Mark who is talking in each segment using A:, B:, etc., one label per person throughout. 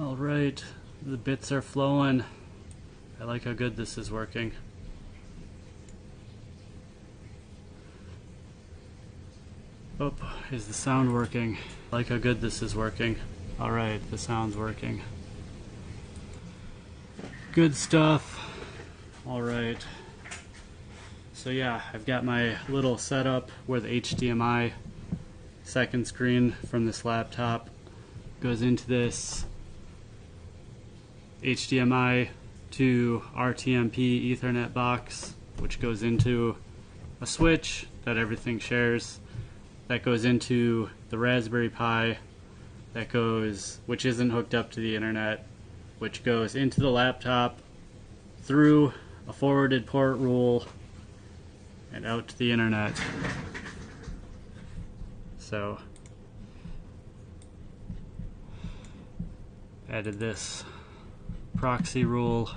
A: Alright, the bits are flowing. I like how good this is working. Oh, is the sound working? I like how good this is working. Alright, the sound's working. Good stuff. Alright. So yeah, I've got my little setup where the HDMI second screen from this laptop goes into this HDMI to RTMP Ethernet box, which goes into a switch that everything shares, that goes into the Raspberry Pi, which isn't hooked up to the internet, which goes into the laptop through a forwarded port rule and out to the internet. So added this proxy rule.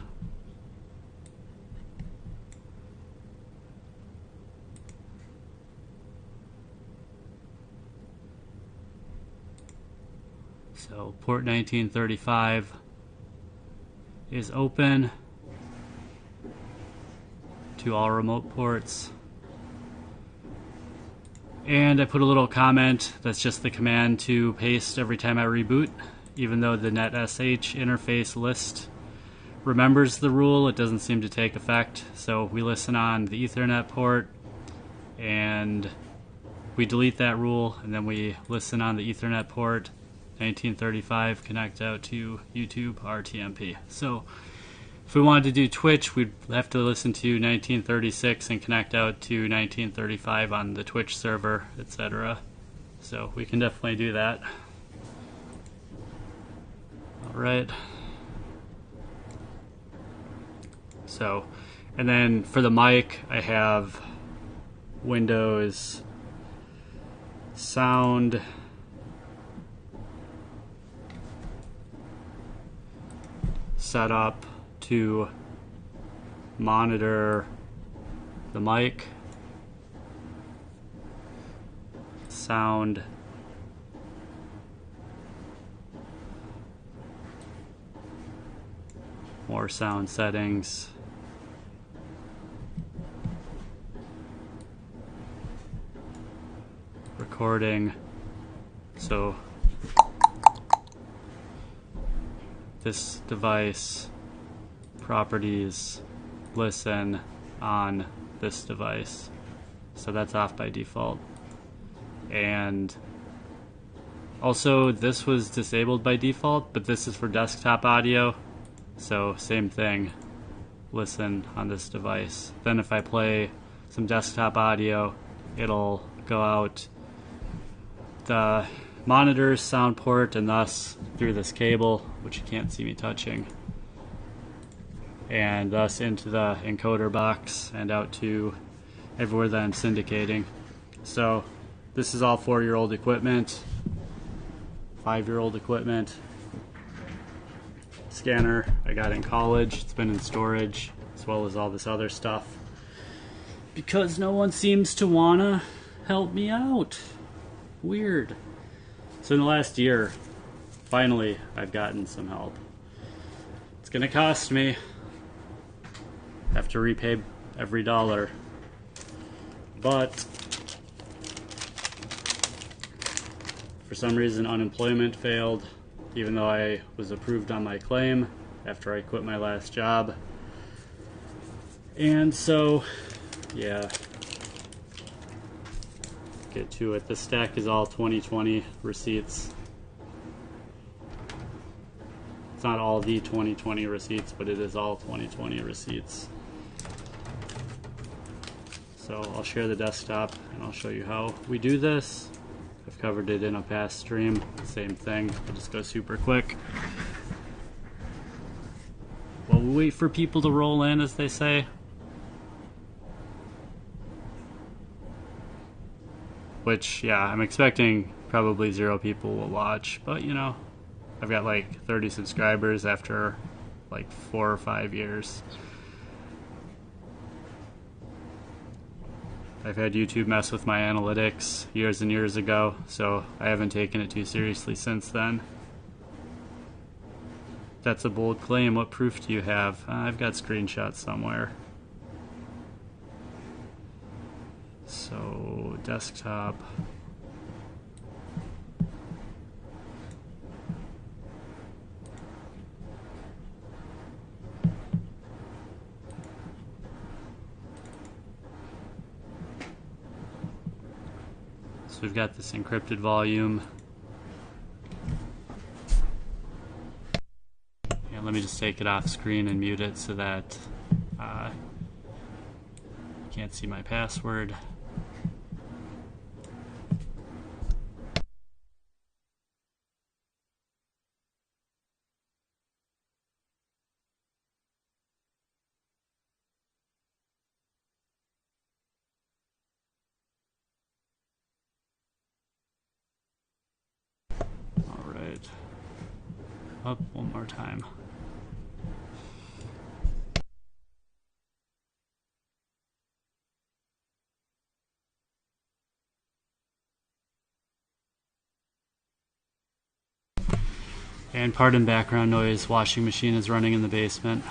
A: So port 1935 is open to all remote ports. And I put a little comment that's just the command to paste every time I reboot. Even though the NetSH interface list remembers the rule, it doesn't seem to take effect. So we listen on the Ethernet port and we delete that rule, and then we listen on the Ethernet port 1935, connect out to YouTube RTMP. So if we wanted to do Twitch, we'd have to listen to 1936 and connect out to 1935 on the Twitch server, etc. So we can definitely do that. Alright. So, and then for the mic, I have Windows Sound set up to monitor the mic, sound, more sound settings, recording. So this device, properties, listen on this device. So that's off by default. And also this was disabled by default, but this is for desktop audio. So same thing, listen on this device. Then if I play some desktop audio, it'll go out the monitor's sound port and thus through this cable, which you can't see me touching, and thus into the encoder box and out to everywhere that I'm syndicating. So this is all 4-year-old equipment, 5-year-old equipment. Scanner I got in college, it's been in storage, as well as all this other stuff, because no one seems to wanna help me out. Weird. So in the last year, finally I've gotten some help. It's gonna cost me. I have to repay every dollar. But for some reason unemployment failed, even though I was approved on my claim after I quit my last job. And so, yeah. Get to it. The stack is all 2020 receipts. It's not all the 2020 receipts, but it is all 2020 receipts. So I'll share the desktop and I'll show you how we do this. I've covered it in a past stream. Same thing. I'll just go super quick. Well, we wait for people to roll in, as they say. Which, yeah, I'm expecting probably 0 people will watch, but you know, I've got like 30 subscribers after like 4 or 5 years. I've had YouTube mess with my analytics years and years ago, so I haven't taken it too seriously since then. That's a bold claim. What proof do you have? I've got screenshots somewhere. So, desktop. So we've got this encrypted volume. And let me just take it off screen and mute it so that you can't see my password. Up one more time. And pardon background noise, washing machine is running in the basement.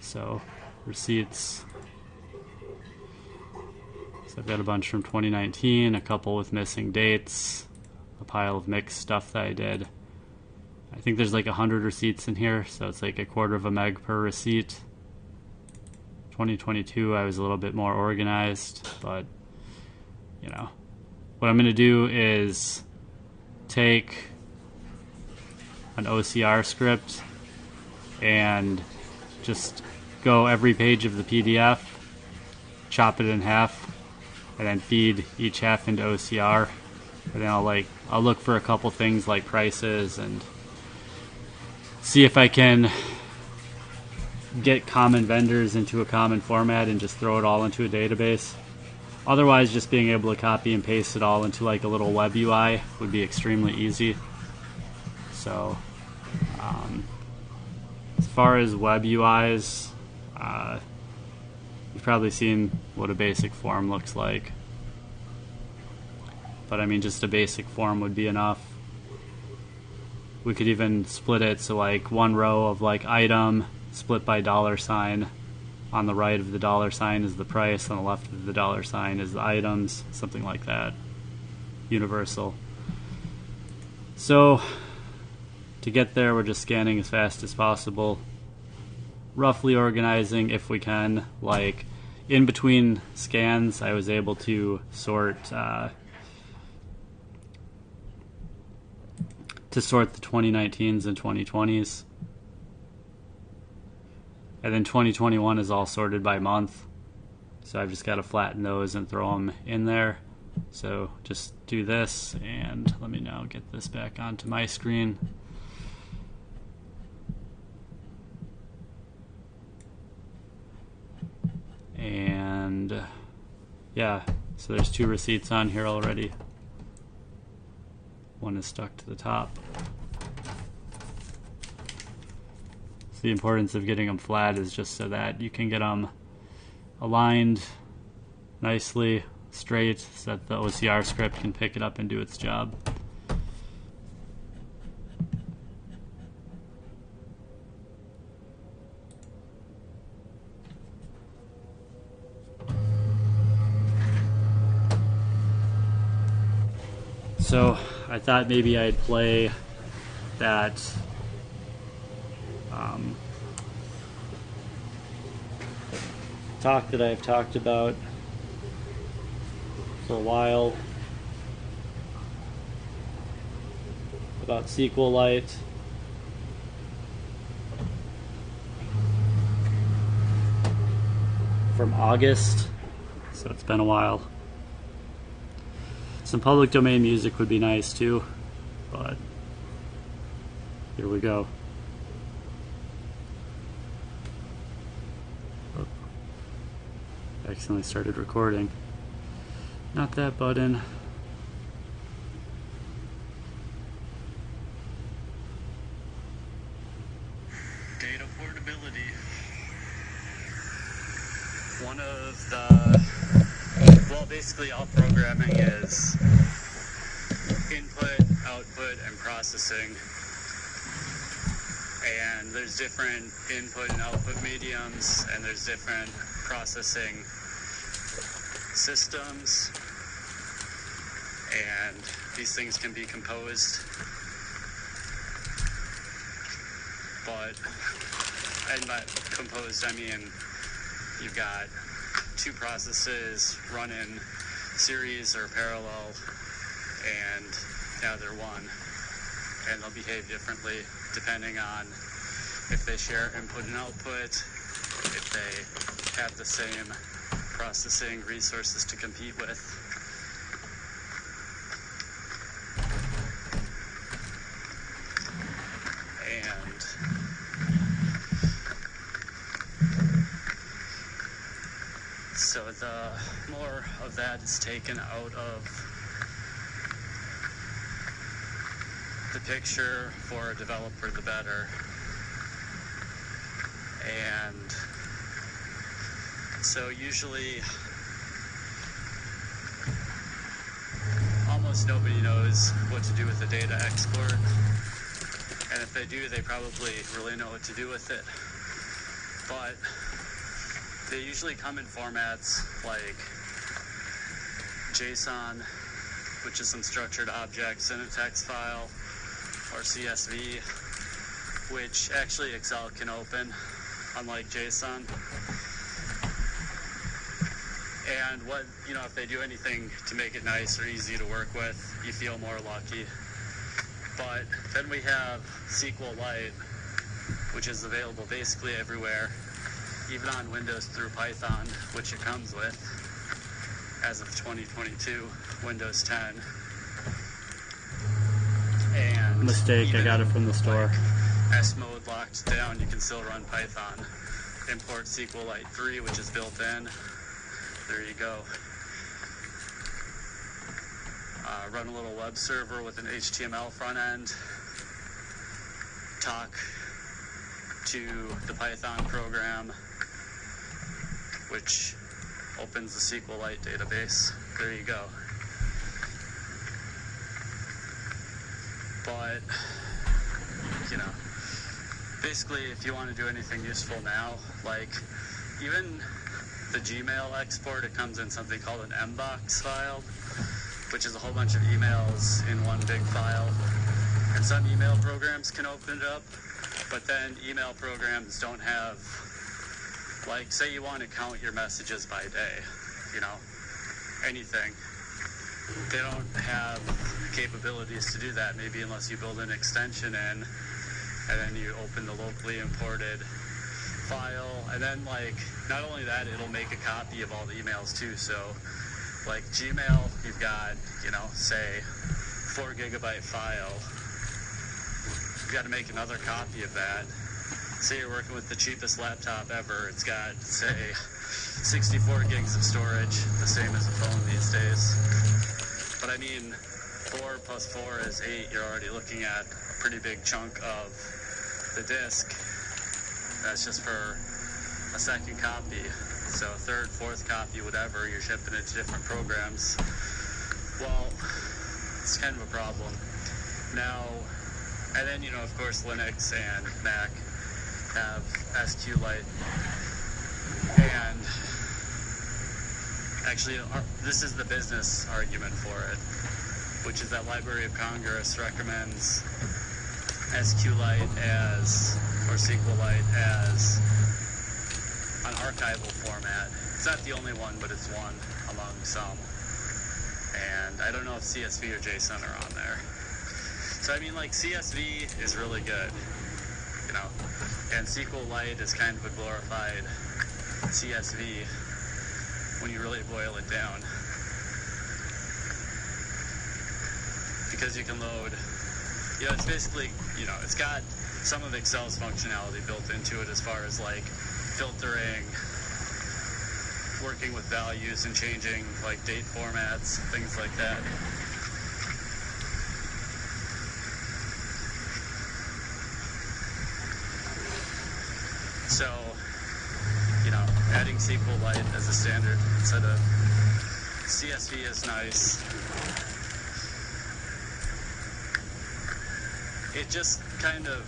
A: So, receipts. So I've got a bunch from 2019, a couple with missing dates, a pile of mixed stuff that I did. I think there's like 100 receipts in here, so it's like 1/4 meg per receipt. 2022, I was a little bit more organized, but you know, what I'm gonna do is take an OCR script and just go every page of the PDF, chop it in half, and then feed each half into OCR. And then I'll look for a couple things like prices and see if I can get common vendors into a common format and just throw it all into a database. Otherwise, just being able to copy and paste it all into like a little web UI would be extremely easy. So as far as web UIs, you've probably seen what a basic form looks like. But I mean, just a basic form would be enough. We could even split it so like one row of like item split by $. On the right of the $sign is the price, on the left of the $sign is the items, something like that. Universal. So to get there, we're just scanning as fast as possible, roughly organizing if we can. Like in between scans, I was able to sort the 2019s and 2020s. And then 2021 is all sorted by month. So I've just got to flatten those and throw them in there. So just do this, and let me now get this back onto my screen. And yeah, so there's 2 receipts on here already. One is stuck to the top. So the importance of getting them flat is just so that you can get them aligned nicely, straight, so that the OCR script can pick it up and do its job. So I thought maybe I'd play that talk that I've talked about for a while about SQLite. From August, so it's been a while. Some public domain music would be nice too, but here we go. Oh, accidentally started recording. Not that button.
B: Data portability. One of the, well, basically all programming is input, output, and processing. and there's different input and output mediums, and there's different processing systems, and these things can be composed. But, and by composed, I mean you've got two processes run in series or parallel, and now they're one, and they'll behave differently depending on if they share input and output, if they have the same processing resources to compete with. And so the more of that is taken out of the picture for a developer, the better. And so usually almost nobody knows what to do with the data export. And if they do, they probably really know what to do with it. But they usually come in formats like JSON, which is some structured objects in a text file, or CSV, which actually Excel can open, unlike JSON. And what, if they do anything to make it nice or easy to work with, you feel more lucky. But then we have SQLite, which is available basically everywhere, even on Windows through Python, which it comes with as of 2022, Windows 10. And
A: Mistake, I got it from the store.
B: S mode locked down, you can still run Python. Import SQLite 3, which is built in. There you go. Run a little web server with an HTML front end. Talk to the Python program, which opens the SQLite database. There you go. But, basically if you want to do anything useful now, like even the Gmail export, it comes in something called an mbox file, which is a whole bunch of emails in one big file. And some email programs can open it up, but then email programs don't have, like, say you want to count your messages by day, anything. They don't have capabilities to do that, maybe unless you build an extension in, and then you open the locally imported file, and then, not only that, it'll make a copy of all the emails too. So like Gmail, you've got, say 4 gigabyte file. You've got to make another copy of that. Say you're working with the cheapest laptop ever, it's got, say, 64 gigs of storage, the same as a phone these days. But I mean, 4 plus 4 is 8. You're already looking at a pretty big chunk of the disk. That's just for a second copy. So third, fourth copy, whatever, you're shipping it to different programs. Well, it's kind of a problem. Now, and then, of course, Linux and Mac have SQLite. And actually, this is the business argument for it, which is that Library of Congress recommends SQLite or SQLite as an archival format. It's not the only one, but it's one among some. And I don't know if CSV or JSON are on there. So I mean, CSV is really good, and SQLite is kind of a glorified CSV when you really boil it down. Because you can load, it's basically, it's got some of Excel's functionality built into it as far as filtering, working with values and changing date formats, things like that. So, adding SQLite as a standard instead of CSV is nice. It just kind of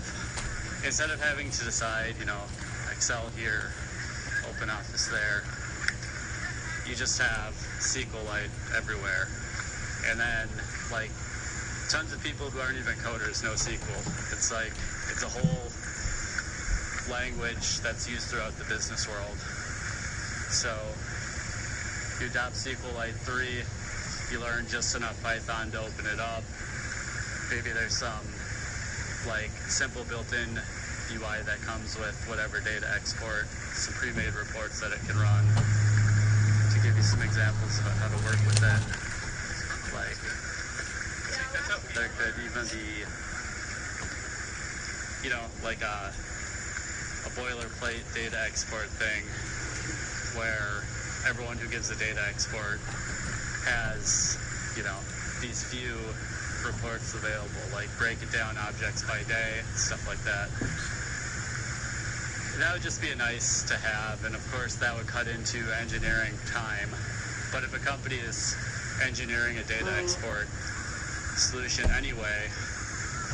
B: instead of having to decide, you know, Excel here, OpenOffice there, you just have SQLite everywhere. And then, like, tons of people who aren't even coders know SQL. It's like, it's a whole language that's used throughout the business world. So, you adopt SQLite 3, you learn just enough Python to open it up. Maybe there's some, like, simple built-in UI that comes with whatever data export, some pre-made reports that it can run. To give you some examples about how to work with it, like, there could even be, you know, like a boilerplate data export thing where everyone who gives a data export has, you know, these few reports available, like break it down objects by day, stuff like that. That would just be nice to have, and of course that would cut into engineering time. But if a company is engineering a data export solution anyway,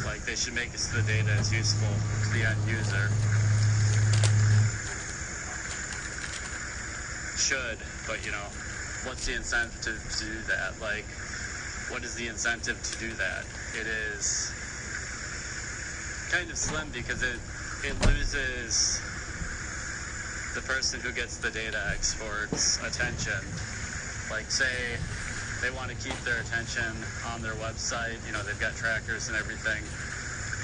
B: like, they should make it so the data is useful to the end user. Should, but, you know, what's the incentive to do that? Like, what is the incentive to do that? It is kind of slim because it loses the person who gets the data export's attention. Like, say they want to keep their attention on their website, you know, they've got trackers and everything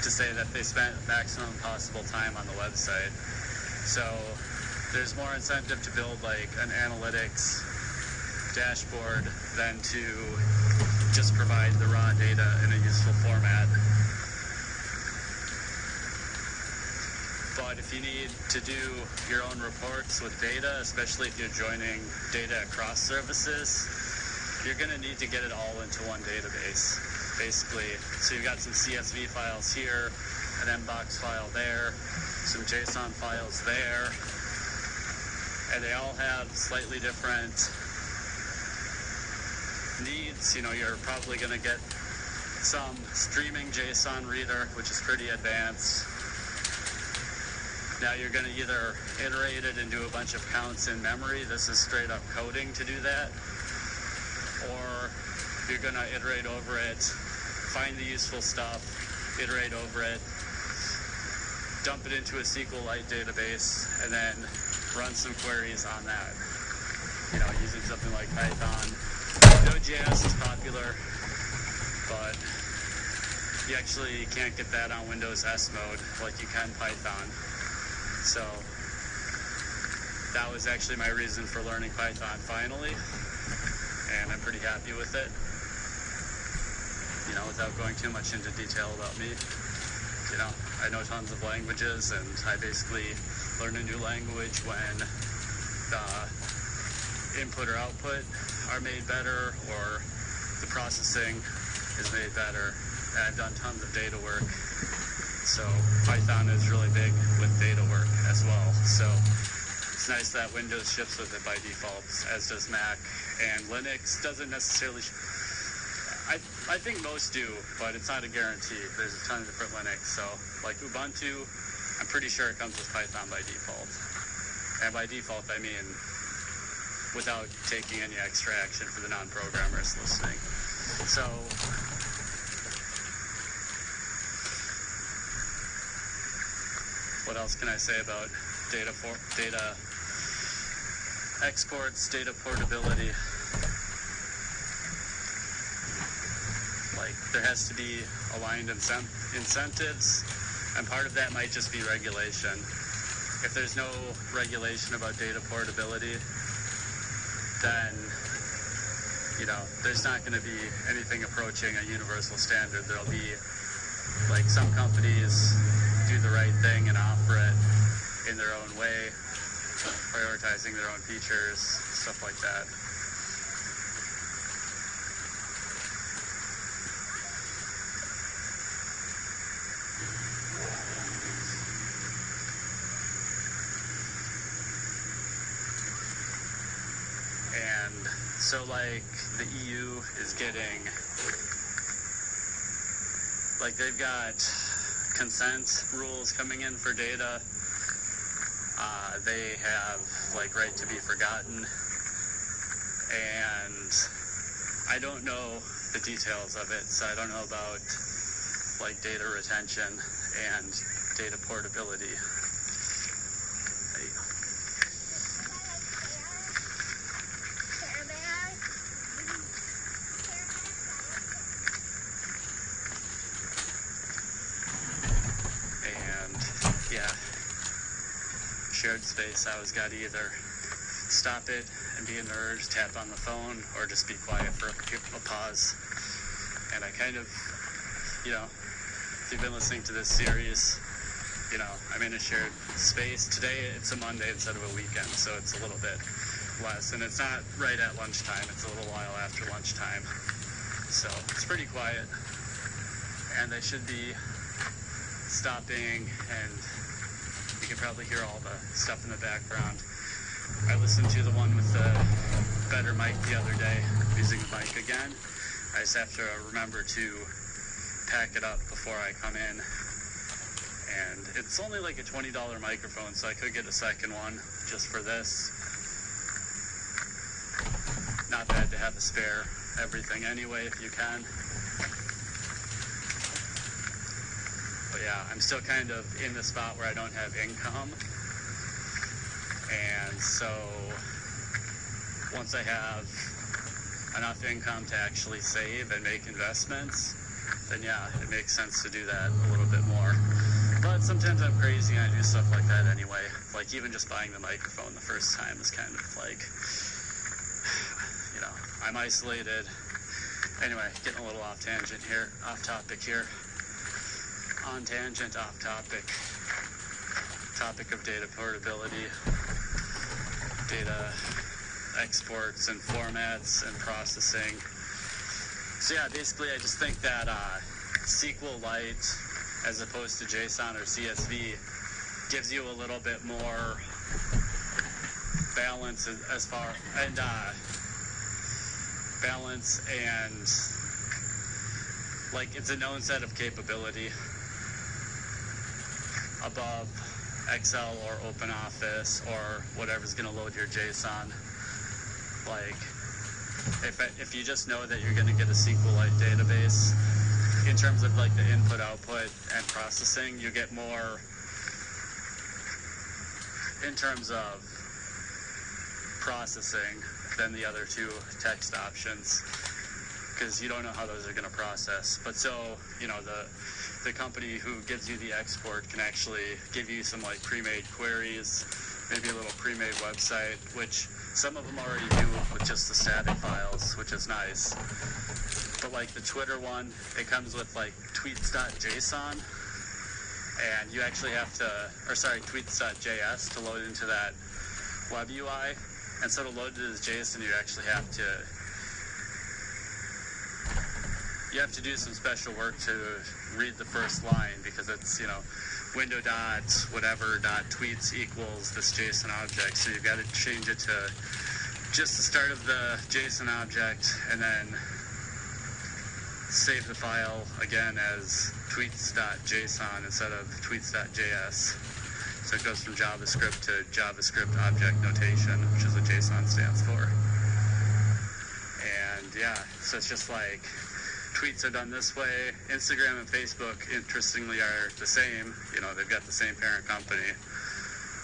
B: to say that they spent maximum possible time on the website. So there's more incentive to build, like, an analytics dashboard than to just provide the raw data in a useful format. But if you need to do your own reports with data, especially if you're joining data across services, you're going to need to get it all into one database, basically. So you've got some CSV files here, an Mbox file there, some JSON files there, and they all have slightly different needs. You know, you're probably going to get some streaming JSON reader, which is pretty advanced. Now you're going to either iterate it and do a bunch of counts in memory. This is straight up coding to do that. Or you're going to iterate over it, find the useful stuff, iterate over it, dump it into a SQLite database, and then run some queries on that. You know, using something like Python. Node.js is popular, but you actually can't get that on Windows S mode like you can Python. So that was actually my reason for learning Python finally, and I'm pretty happy with it. You know, without going too much into detail about me, you know, I know tons of languages, and I basically learn a new language when the input or output are made better, or the processing is made better. And I've done tons of data work, so Python is really big with data work as well. So it's nice that Windows ships with it by default, as does Mac, and Linux doesn't necessarily. I think most do, but it's not a guarantee. There's a ton of different Linux. So, like Ubuntu, I'm pretty sure it comes with Python by default. And by default, I mean without taking any extra action for the non-programmers listening. So, what else can I say about data exports, data portability? Like, there has to be aligned incentives, and part of that might just be regulation. If there's no regulation about data portability, then, you know, there's not going to be anything approaching a universal standard. There'll be, like, some companies do the right thing and offer it in their own way, prioritizing their own features, stuff like that. And so, like, the EU is getting, like, they've got consent rules coming in for data. They have like right to be forgotten, and I don't know the details of it, so I don't know about like data retention and data portability. There you go. And yeah, shared space, I always got to either stop it and be in the urge, tap on the phone, or just be quiet for a pause. And I kind of, you know, if you've been listening to this series, you know, I'm in a shared space. Today it's a Monday instead of a weekend, so it's a little bit less. And it's not right at lunchtime, it's a little while after lunchtime. So it's pretty quiet. And I should be stopping, and you can probably hear all the stuff in the background. I listened to the one with the better mic the other day, using the mic again. I just have to remember to pack it up before I come in. And it's only like a $20 microphone, so I could get a second one just for this. Not bad to have a spare everything anyway, if you can. But yeah, I'm still kind of in the spot where I don't have income. And so once I have enough income to actually save and make investments, then yeah, it makes sense to do that a little bit more. But sometimes I'm crazy and I do stuff like that anyway. Like even just buying the microphone the first time is kind of like, you know, I'm isolated. Anyway, getting a little off tangent here, off topic here. On tangent, off topic. Topic of data portability, data exports and formats and processing. So yeah, basically I just think that SQLite as opposed to JSON or CSV gives you a little bit more balance as far and balance, and like it's a known set of capability above Excel or OpenOffice or whatever's going to load your JSON. Like, if you just know that you're going to get a SQLite database, in terms of like the input, output, and processing, you get more in terms of processing than the other two text options, because you don't know how those are going to process. But so, you know, the company who gives you the export can actually give you some like pre-made queries, maybe a little pre-made website, which some of them already do with just the static files, which is nice. But like the Twitter one, it comes with like tweets.json, and you actually have to, or sorry, tweets.js to load into that web UI. And so to load it as JSON, you actually have to do some special work to read the first line, because it's, you know, window dot whatever dot tweets equals this JSON object. So you've got to change it to just the start of the JSON object, and then save the file again as tweets.json instead of tweets.js. So it goes from JavaScript to JavaScript object notation, which is what JSON stands for. And yeah, so it's just like tweets are done this way. Instagram and Facebook, interestingly, are the same. You know, they've got the same parent company.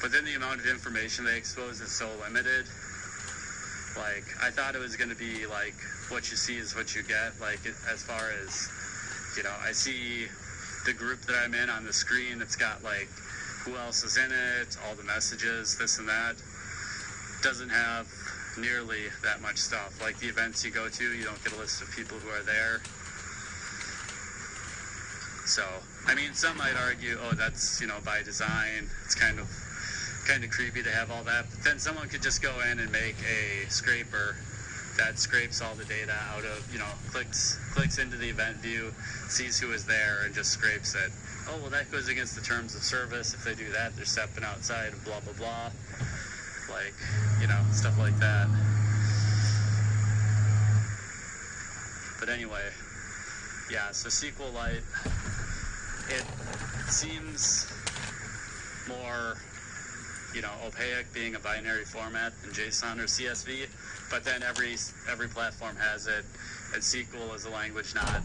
B: But then the amount of information they expose is so limited. Like, I thought it was going to be like, what you see is what you get. Like, as far as, you know, I see the group that I'm in on the screen. It's got like who else is in it, all the messages, this and that. Doesn't have nearly that much stuff. Like the events you go to, you don't get a list of people who are there. So, I mean, some might argue, oh, that's, you know, by design. It's kind of creepy to have all that. But then someone could just go in and make a scraper that scrapes all the data out of, you know, clicks into the event view, sees who is there, and just scrapes it. Oh, well, that goes against the terms of service. If they do that, they're stepping outside of blah, blah, blah. Like, you know, stuff like that. But anyway, yeah, so SQLite it seems more, opaque, being a binary format in JSON or CSV, but then every platform has it, and SQL is a language not,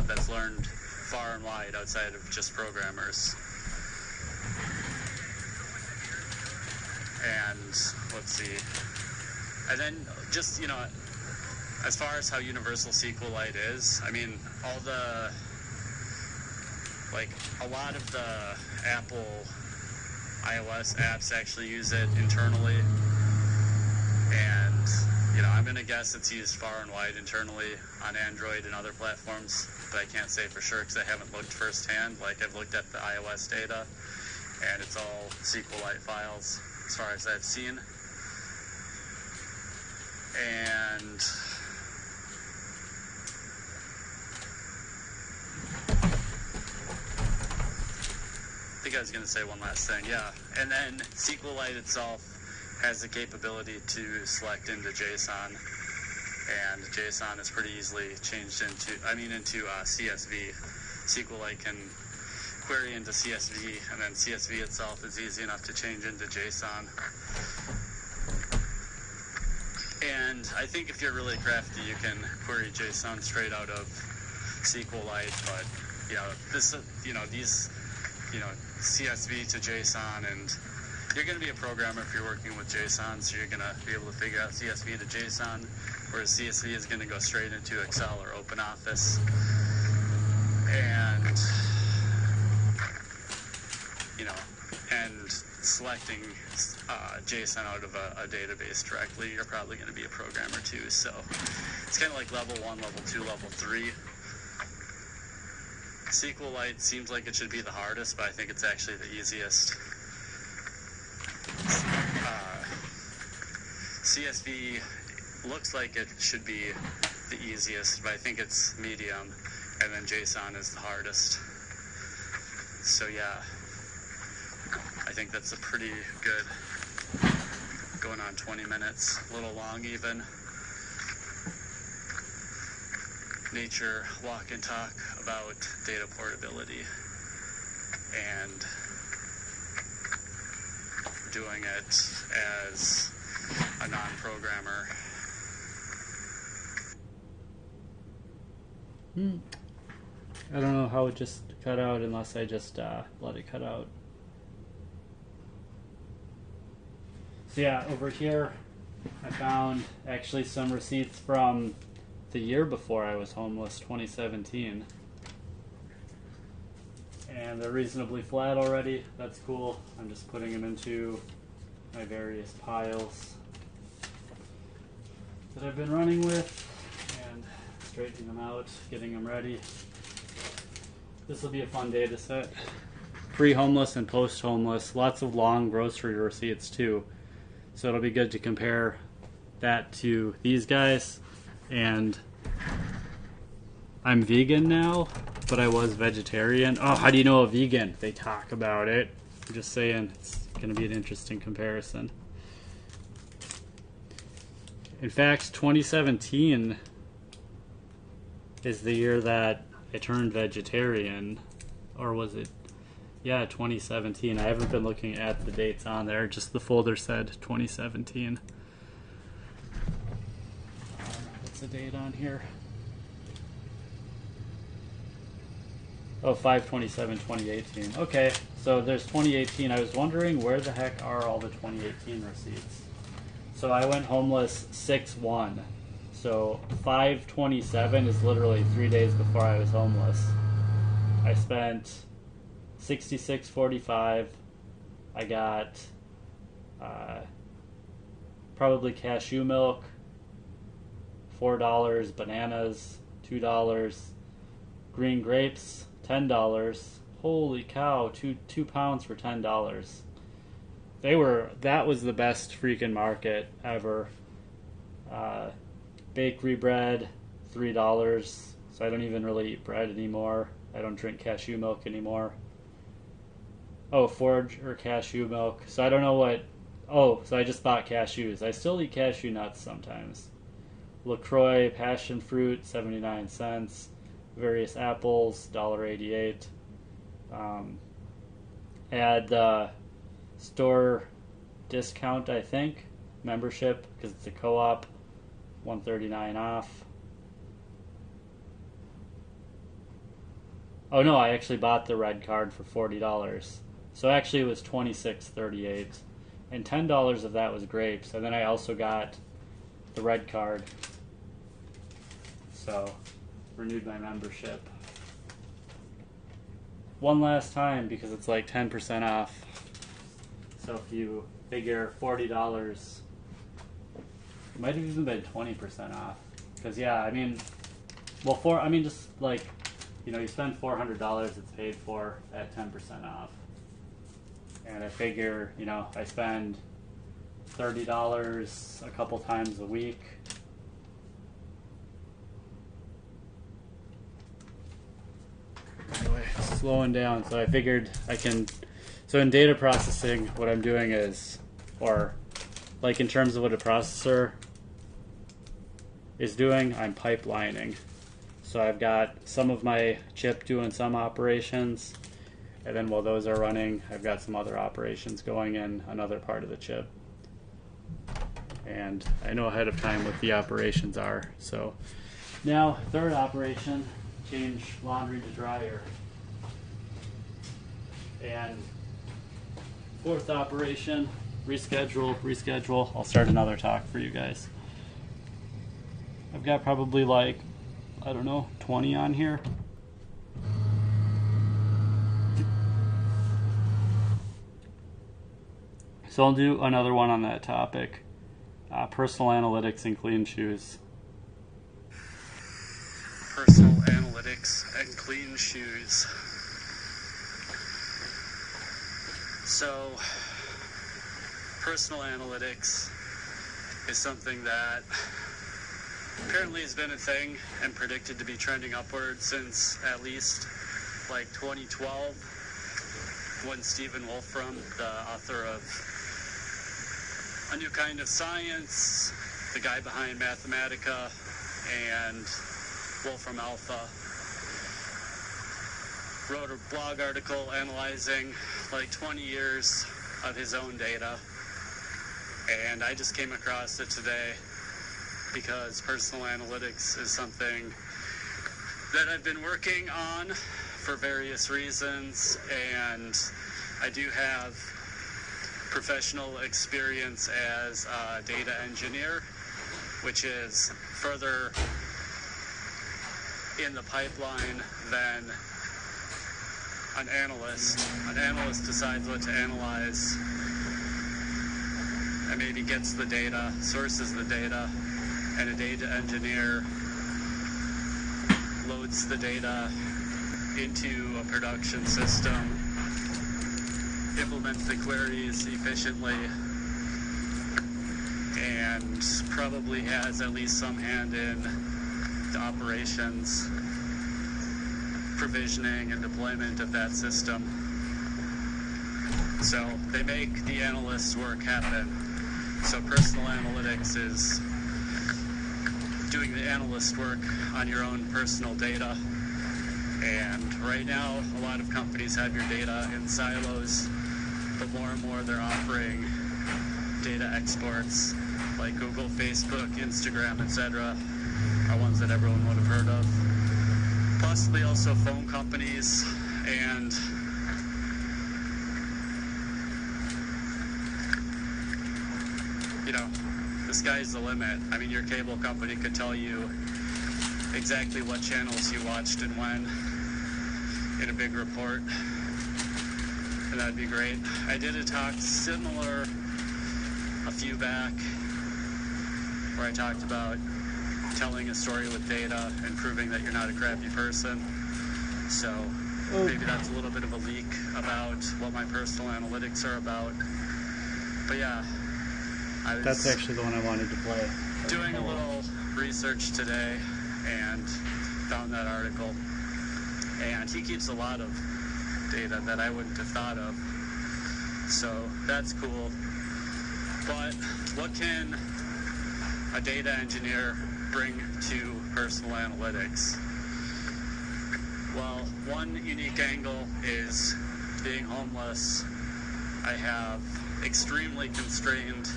B: that's learned far and wide outside of just programmers. And let's see, and then just, as far as how universal SQLite is, I mean, a lot of the Apple iOS apps actually use it internally, and I'm gonna guess it's used far and wide internally on Android and other platforms, but I can't say for sure because I haven't looked firsthand. Like, I've looked at the iOS data, and it's all SQLite files as far as I've seen. And I think I was going to say one last thing, yeah. And then SQLite itself has the capability to select into JSON, and JSON is pretty easily changed into CSV. SQLite can query into CSV, and then CSV itself is easy enough to change into JSON. And I think if you're really crafty, you can query JSON straight out of SQLite, but these CSV to JSON, and you're going to be a programmer if you're working with JSON, so you're going to be able to figure out CSV to JSON, whereas CSV is going to go straight into Excel or OpenOffice. And selecting JSON out of a database directly, you're probably going to be a programmer too. So it's kind of like level 1, level 2, level 3. SQLite seems like it should be the hardest, but I think it's actually the easiest. CSV looks like it should be the easiest, but I think it's medium, and then JSON is the hardest. So yeah, I think that's a pretty good, going on 20 minutes, a little long even. Nature walk and talk about data portability and doing it as a non-programmer.
A: I don't know how it just cut out unless I just let it cut out. So yeah, over here I found actually some receipts from the year before I was homeless, 2017. And they're reasonably flat already. That's cool. I'm just putting them into my various piles that I've been running with and straightening them out, getting them ready. This will be a fun data set. Pre-homeless and post-homeless. Lots of long grocery receipts too. So it'll be good to compare that to these guys. And I'm vegan now, but I was vegetarian. Oh, how do you know a vegan? They talk about it. I'm just saying, it's going to be an interesting comparison. In fact, 2017 is the year that I turned vegetarian. Or was it? Yeah, 2017. I haven't been looking at the dates on there. Just the folder said 2017. What's the date on here? Oh, 5/27/2018. Okay, so there's 2018. I was wondering where the heck are all the 2018 receipts. So I went homeless 6/1. So 5/27 is literally 3 days before I was homeless. I spent $66.45. I got probably cashew milk, $4, bananas, $2, green grapes, $10. Holy cow, two pounds for $10. That was the best freaking market ever. Bakery bread, $3. So I don't even really eat bread anymore. I don't drink cashew milk anymore. Oh, Forge or cashew milk. So I don't know what. Oh, so I just bought cashews. I still eat cashew nuts sometimes. LaCroix passion fruit, 79 cents. Various apples, $1.88. Add the store discount, I think, membership, because it's a co-op, $139 off. Oh no, I actually bought the red card for $40. So actually it was $26.38. And $10 of that was grapes. And then I also got the red card. So renewed my membership. One last time because it's like 10% off. So if you figure $40, it might have even been 20% off. Because yeah, I mean, well, just like, you know, you spend $400, it's paid for at 10% off. And I figure, you know, I spend $30 a couple times a week. Anyway, slowing down, so I figured I can, so in data processing, what I'm doing is, or like in terms of what a processor is doing, I'm pipelining. So I've got some of my chip doing some operations, and then while those are running, I've got some other operations going in another part of the chip. And I know ahead of time what the operations are. So now, third operation, change laundry to dryer. And fourth operation, reschedule. I'll start another talk for you guys. I've got probably like, I don't know, 20 on here. So I'll do another one on that topic. Personal analytics and clean shoes.
B: Personal analytics and clean shoes. So, personal analytics is something that apparently has been a thing and predicted to be trending upward since at least like 2012, when Stephen Wolfram, the author of A New Kind of Science, the guy behind Mathematica and Wolfram Alpha, wrote a blog article analyzing like 20 years of his own data, and I just came across it today because personal analytics is something that I've been working on for various reasons, and I do have professional experience as a data engineer, which is further in the pipeline than an analyst. An analyst decides what to analyze and maybe gets the data, sources the data, and a data engineer loads the data into a production system, implements the queries efficiently, and probably has at least some hand in the operations, provisioning, and deployment of that system. So they make the analyst's work happen. So personal analytics is doing the analyst work on your own personal data. And right now, a lot of companies have your data in silos, but more and more they're offering data exports, like Google, Facebook, Instagram, etc. are ones that everyone would have heard of. Possibly also phone companies, and you know, the sky's the limit. I mean, your cable company could tell you exactly what channels you watched and when in a big report, and that'd be great. I did a talk similar a few back where I talked about telling a story with data and proving that you're not a crappy person. So maybe that's a little bit of a leak about what my personal analytics are about. But yeah,
A: That's actually the one I wanted to play.
B: Doing a little research today and found that article. And he keeps a lot of data that I wouldn't have thought of. So that's cool. But what can a data engineer bring to personal analytics? Well, one unique angle is being homeless. I have extremely constrained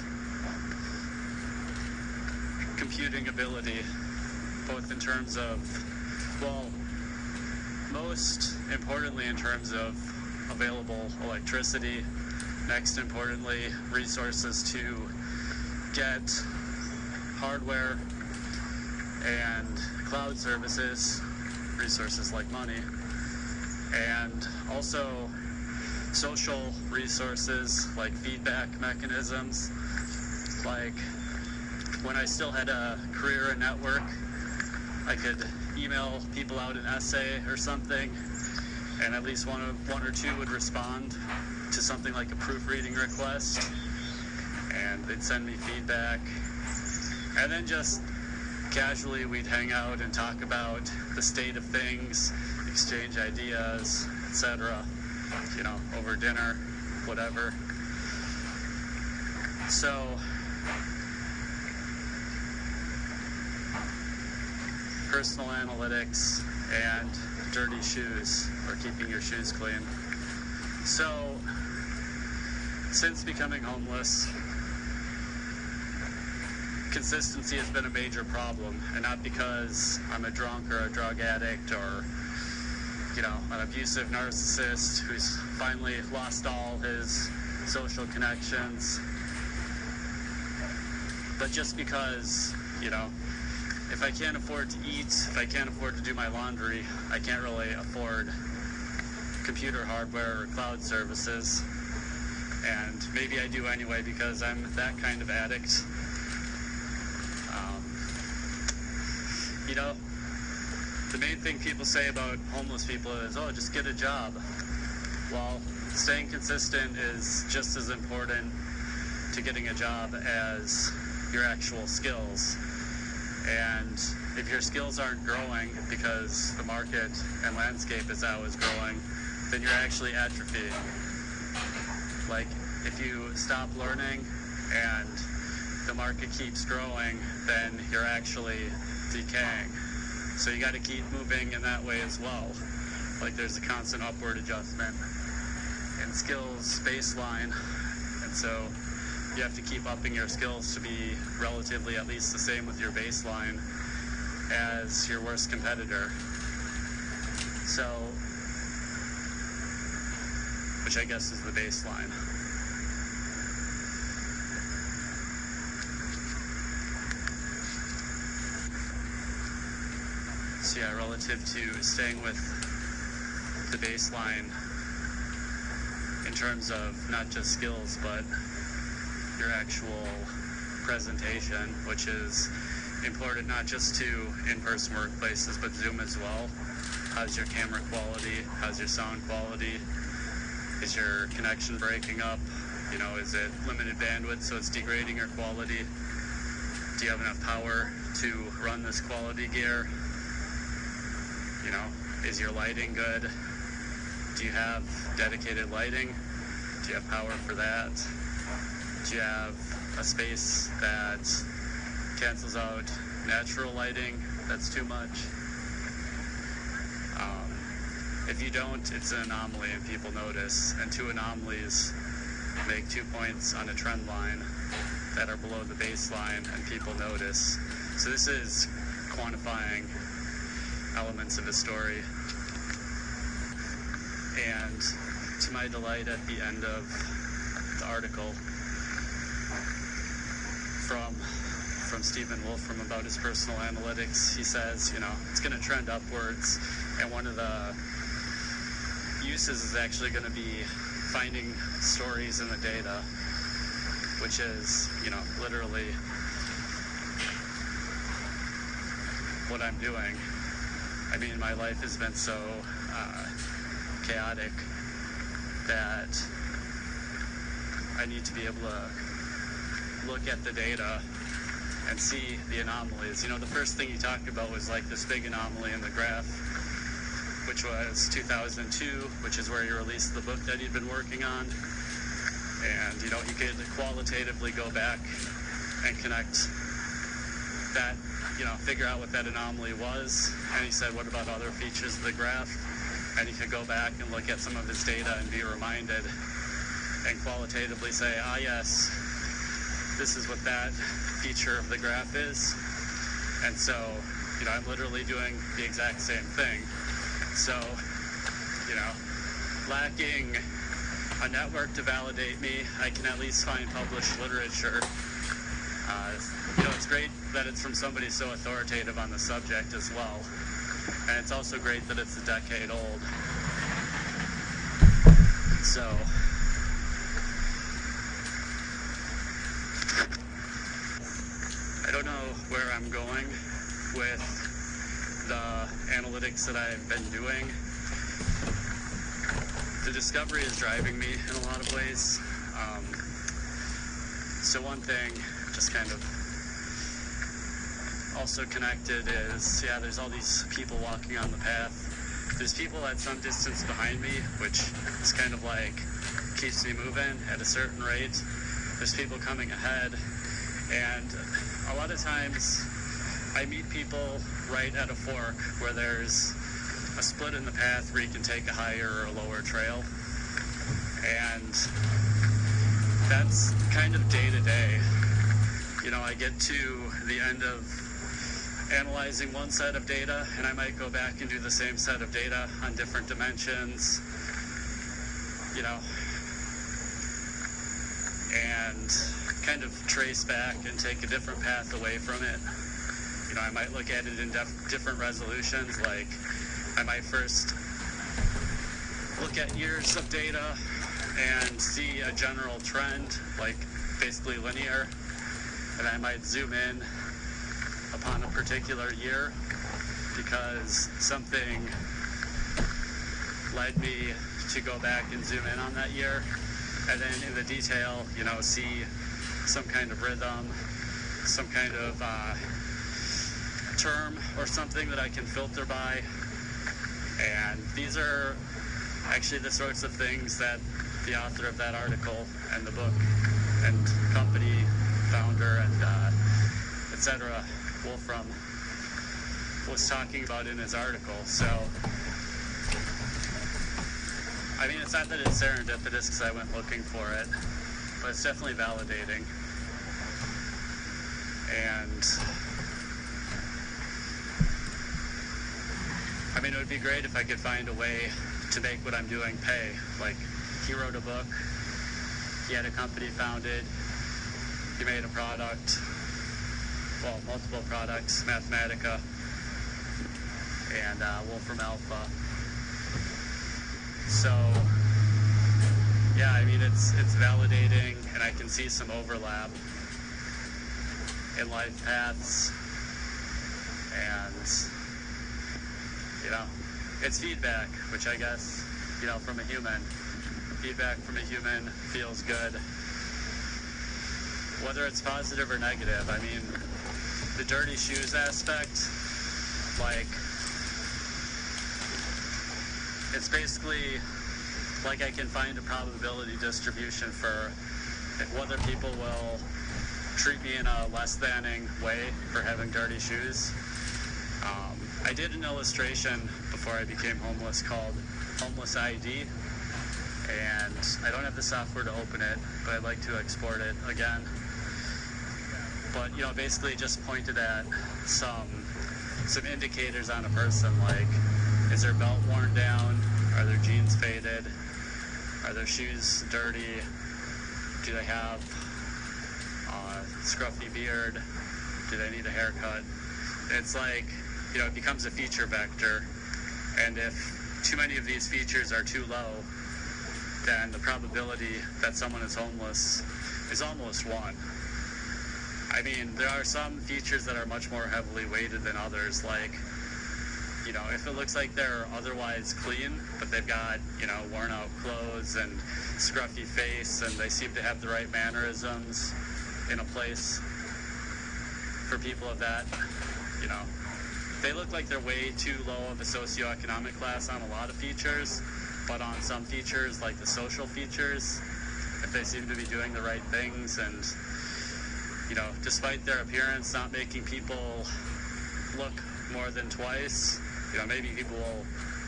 B: computing ability, both in terms of, well, most importantly in terms of available electricity, next importantly, resources to get hardware and cloud services, resources like money, and also social resources like feedback mechanisms. Like when I still had a career in network, I could email people out an essay or something, and at least one or two would respond to something like a proofreading request, and they'd send me feedback, and then just casually we'd hang out and talk about the state of things, exchange ideas, etc., you know, over dinner, whatever. So personal analytics and dirty shoes, or keeping your shoes clean. So since becoming homeless, consistency has been a major problem, and not because I'm a drunk or a drug addict or, you know, an abusive narcissist who's finally lost all his social connections, but just because, you know, if I can't afford to eat, if I can't afford to do my laundry, I can't really afford computer hardware or cloud services. And maybe I do anyway because I'm that kind of addict. You know, the main thing people say about homeless people is, oh, just get a job. Well, staying consistent is just as important to getting a job as your actual skills. And if your skills aren't growing because the market and landscape is always growing, then you're actually atrophying. Like, if you stop learning and the market keeps growing, then you're actually decaying. So you got to keep moving in that way as well. Like, there's a constant upward adjustment in skills baseline, and so you have to keep upping your skills to be relatively at least the same with your baseline as your worst competitor. So, which I guess is the baseline. So yeah, relative to staying with the baseline in terms of not just skills, but your actual presentation, which is important not just to in-person workplaces, but Zoom as well. How's your camera quality? How's your sound quality? Is your connection breaking up? You know, is it limited bandwidth, so it's degrading your quality? Do you have enough power to run this quality gear? You know, is your lighting good? Do you have dedicated lighting? Do you have power for that? Do you have a space that cancels out natural lighting that's too much? If you don't, it's an anomaly and people notice. And two anomalies make 2 points on a trend line that are below the baseline and people notice. So this is quantifying elements of a story. And to my delight, at the end of the article from Stephen Wolfram about his personal analytics, he says, you know, it's going to trend upwards, and one of the uses is actually going to be finding stories in the data, which is, you know, literally what I'm doing. I mean, my life has been so chaotic that I need to be able to look at the data and see the anomalies. You know, the first thing you talked about was like this big anomaly in the graph, which was 2002, which is where he released the book that he'd been working on. And, you know, he could qualitatively go back and connect that figure out what that anomaly was. And he said, what about other features of the graph? And he could go back and look at some of his data and be reminded and qualitatively say, yes, this is what that feature of the graph is. And so, I'm literally doing the exact same thing. So, lacking a network to validate me, I can at least find published literature. It's great that it's from somebody so authoritative on the subject as well. And it's also great that it's a decade old. So, I don't know where I'm going with the analytics that I've been doing. The discovery is driving me in a lot of ways. So one thing, just kind of also connected, is there's all these people walking on the path. There's people at some distance behind me, which is kind of like keeps me moving at a certain rate. There's people coming ahead, and a lot of times I meet people right at a fork where there's a split in the path where you can take a higher or a lower trail. And that's kind of day to day. I get to the end of analyzing one set of data, and I might go back and do the same set of data on different dimensions, and kind of trace back and take a different path away from it. I might look at it in different resolutions, like I might first look at years of data and see a general trend, like basically linear, and I might zoom in upon a particular year because something led me to go back and zoom in on that year, and then in the detail, see some kind of rhythm, some kind of term or something that I can filter by. And these are actually the sorts of things that the author of that article and the book and company founder and etc. Wolfram was talking about in his article. So, it's not that it's serendipitous because I went looking for it, but it's definitely validating. And it would be great if I could find a way to make what I'm doing pay. Like, he wrote a book, he had a company founded, he made a product, multiple products, Mathematica, and Wolfram Alpha. So, it's validating, and I can see some overlap in life paths, and it's feedback, which I guess, from a human. Feedback from a human feels good, whether it's positive or negative. The dirty shoes aspect, it's basically like I can find a probability distribution for whether people will treat me in a less thanning way for having dirty shoes. I did an illustration before I became homeless called Homeless ID, and I don't have the software to open it, but I'd like to export it again. But, basically just pointed at some indicators on a person, like, is their belt worn down? Are their jeans faded? Are their shoes dirty? Do they have a scruffy beard? Do they need a haircut? It's like, it becomes a feature vector, and if too many of these features are too low, then the probability that someone is homeless is almost 1. There are some features that are much more heavily weighted than others, like, if it looks like they're otherwise clean, but they've got, worn out clothes and scruffy face, and they seem to have the right mannerisms in a place for people of that, they look like they're way too low of a socioeconomic class on a lot of features, but on some features, like the social features, if they seem to be doing the right things and, despite their appearance not making people look more than twice. You know, maybe people will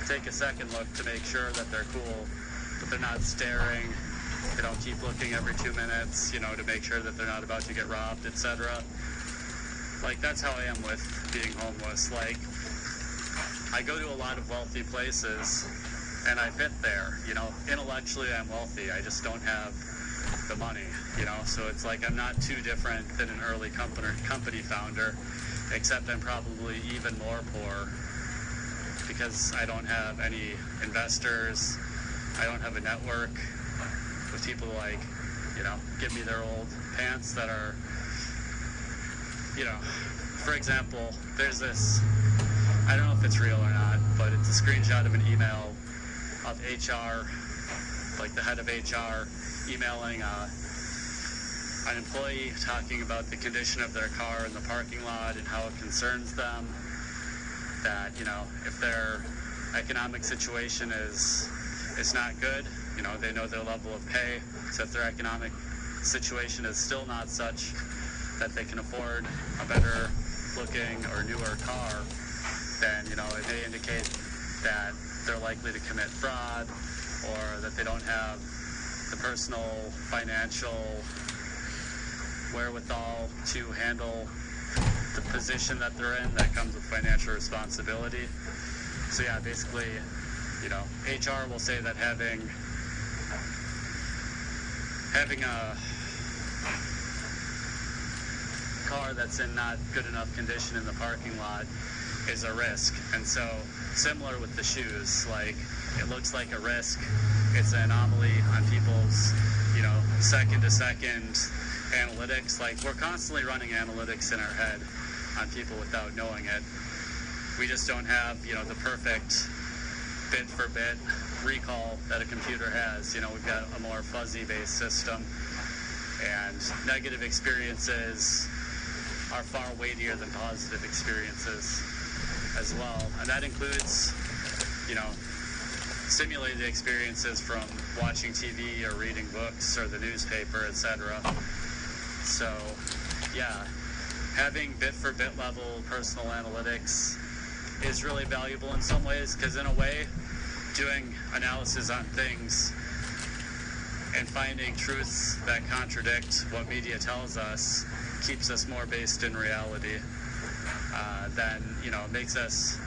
B: take a second look to make sure that they're cool, but they're not staring. They don't keep looking every 2 minutes, you know, to make sure that they're not about to get robbed, etc. Like, that's how I am with being homeless. Like, I go to a lot of wealthy places, and I fit there. You know, intellectually I'm wealthy. I just don't have the money, you know. So it's like I'm not too different than an early company founder, except I'm probably even more poor because I don't have any investors. I don't have a network with people like, you know, give me their old pants that are, you know, for example, there's this, I don't know if it's real or not, but it's a screenshot of an email of HR, like the head of HR emailing an employee talking about the condition of their car in the parking lot and how it concerns them that, you know, if their economic situation is not good, you know, they know their level of pay, so if their economic situation is still not such that they can afford a better looking or newer car, then, you know, it may indicate that they're likely to commit fraud or that they don't have the personal financial wherewithal to handle the position that they're in that comes with financial responsibility. So yeah, basically, you know, HR will say that having a car that's in not good enough condition in the parking lot is a risk. And so similar with the shoes, like, it looks like a risk. It's an anomaly on people's, you know, second to second analytics. Like, we're constantly running analytics in our head on people without knowing it. We just don't have, you know, the perfect bit for bit recall that a computer has. You know, we've got a more fuzzy based system, and negative experiences are far weightier than positive experiences as well. And that includes, you know, simulated experiences from watching TV or reading books or the newspaper, etc. So, yeah, having bit-for-bit level personal analytics is really valuable in some ways, because in a way, doing analysis on things and finding truths that contradict what media tells us keeps us more based in reality. Then, you know, makes us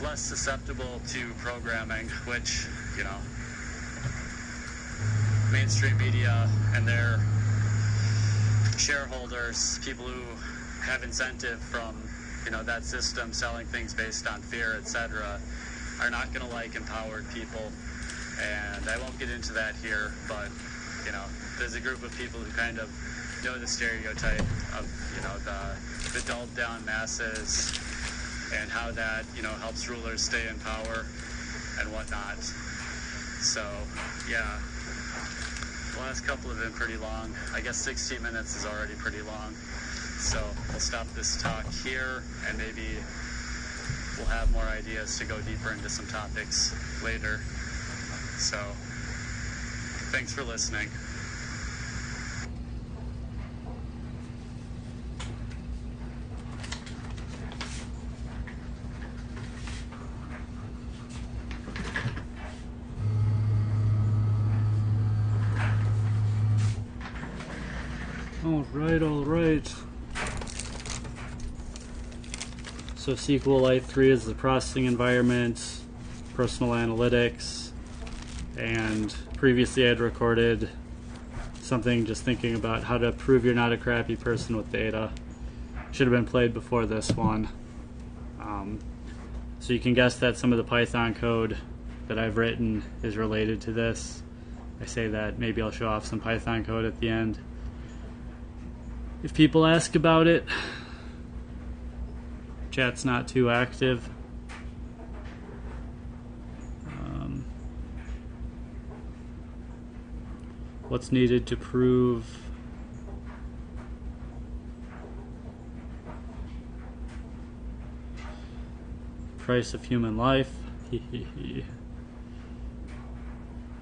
B: less susceptible to programming, which, you know, mainstream media and their shareholders, people who have incentive from, you know, that system selling things based on fear, etc., are not going to like empowered people. And I won't get into that here, but, you know, there's a group of people who kind of know the stereotype of, you know, the dulled down masses and how that, you know, helps rulers stay in power and whatnot. So, yeah, the last couple have been pretty long. I guess 16 minutes is already pretty long. So we'll stop this talk here, and maybe we'll have more ideas to go deeper into some topics later. So, thanks for listening.
A: All right. So SQLite 3 is the processing environment, personal analytics, and previously I'd recorded something just thinking about how to prove you're not a crappy person with data. Should have been played before this one. So you can guess that some of the Python code that I've written is related to this. I say that, maybe I'll show off some Python code at the end if people ask about it. Chat's not too active. What's needed to prove price of human life?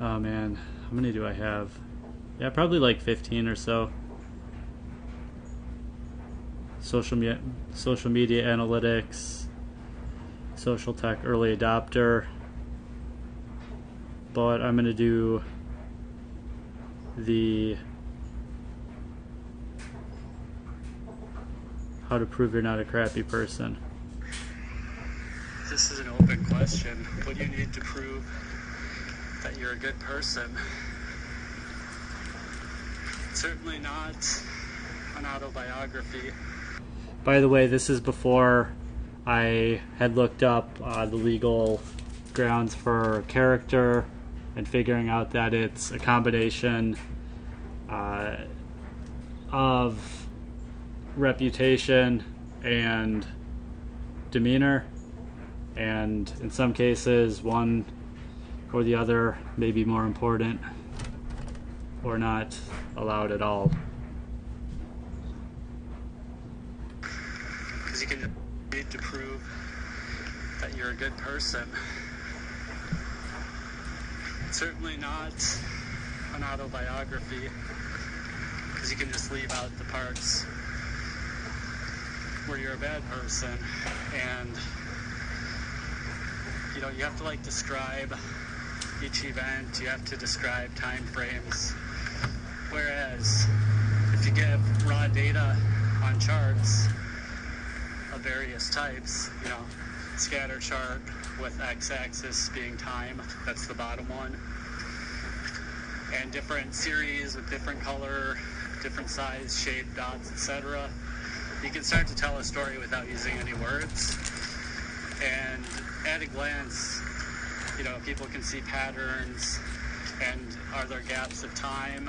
A: Oh man, how many do I have? Yeah, probably like 15 or so. social media analytics, social tech early adopter, but I'm going to do the how to prove you're not a crappy person.
B: This is an open question. What do you need to prove that you're a good person? Certainly not an autobiography.
A: By the way, this is before I had looked up the legal grounds for character and figuring out that it's a combination of reputation and demeanor, and in some cases one or the other may be more important or not allowed at all.
B: Because you can need to prove that you're a good person. Certainly not an autobiography, because you can just leave out the parts where you're a bad person, and you have to like describe each event. You have to describe time frames, whereas if you give raw data on charts of various types, scatter chart with x-axis being time, that's the bottom one, and different series with different color, different size, shape, dots, etc. You can start to tell a story without using any words, and at a glance, people can see patterns, and are there gaps of time.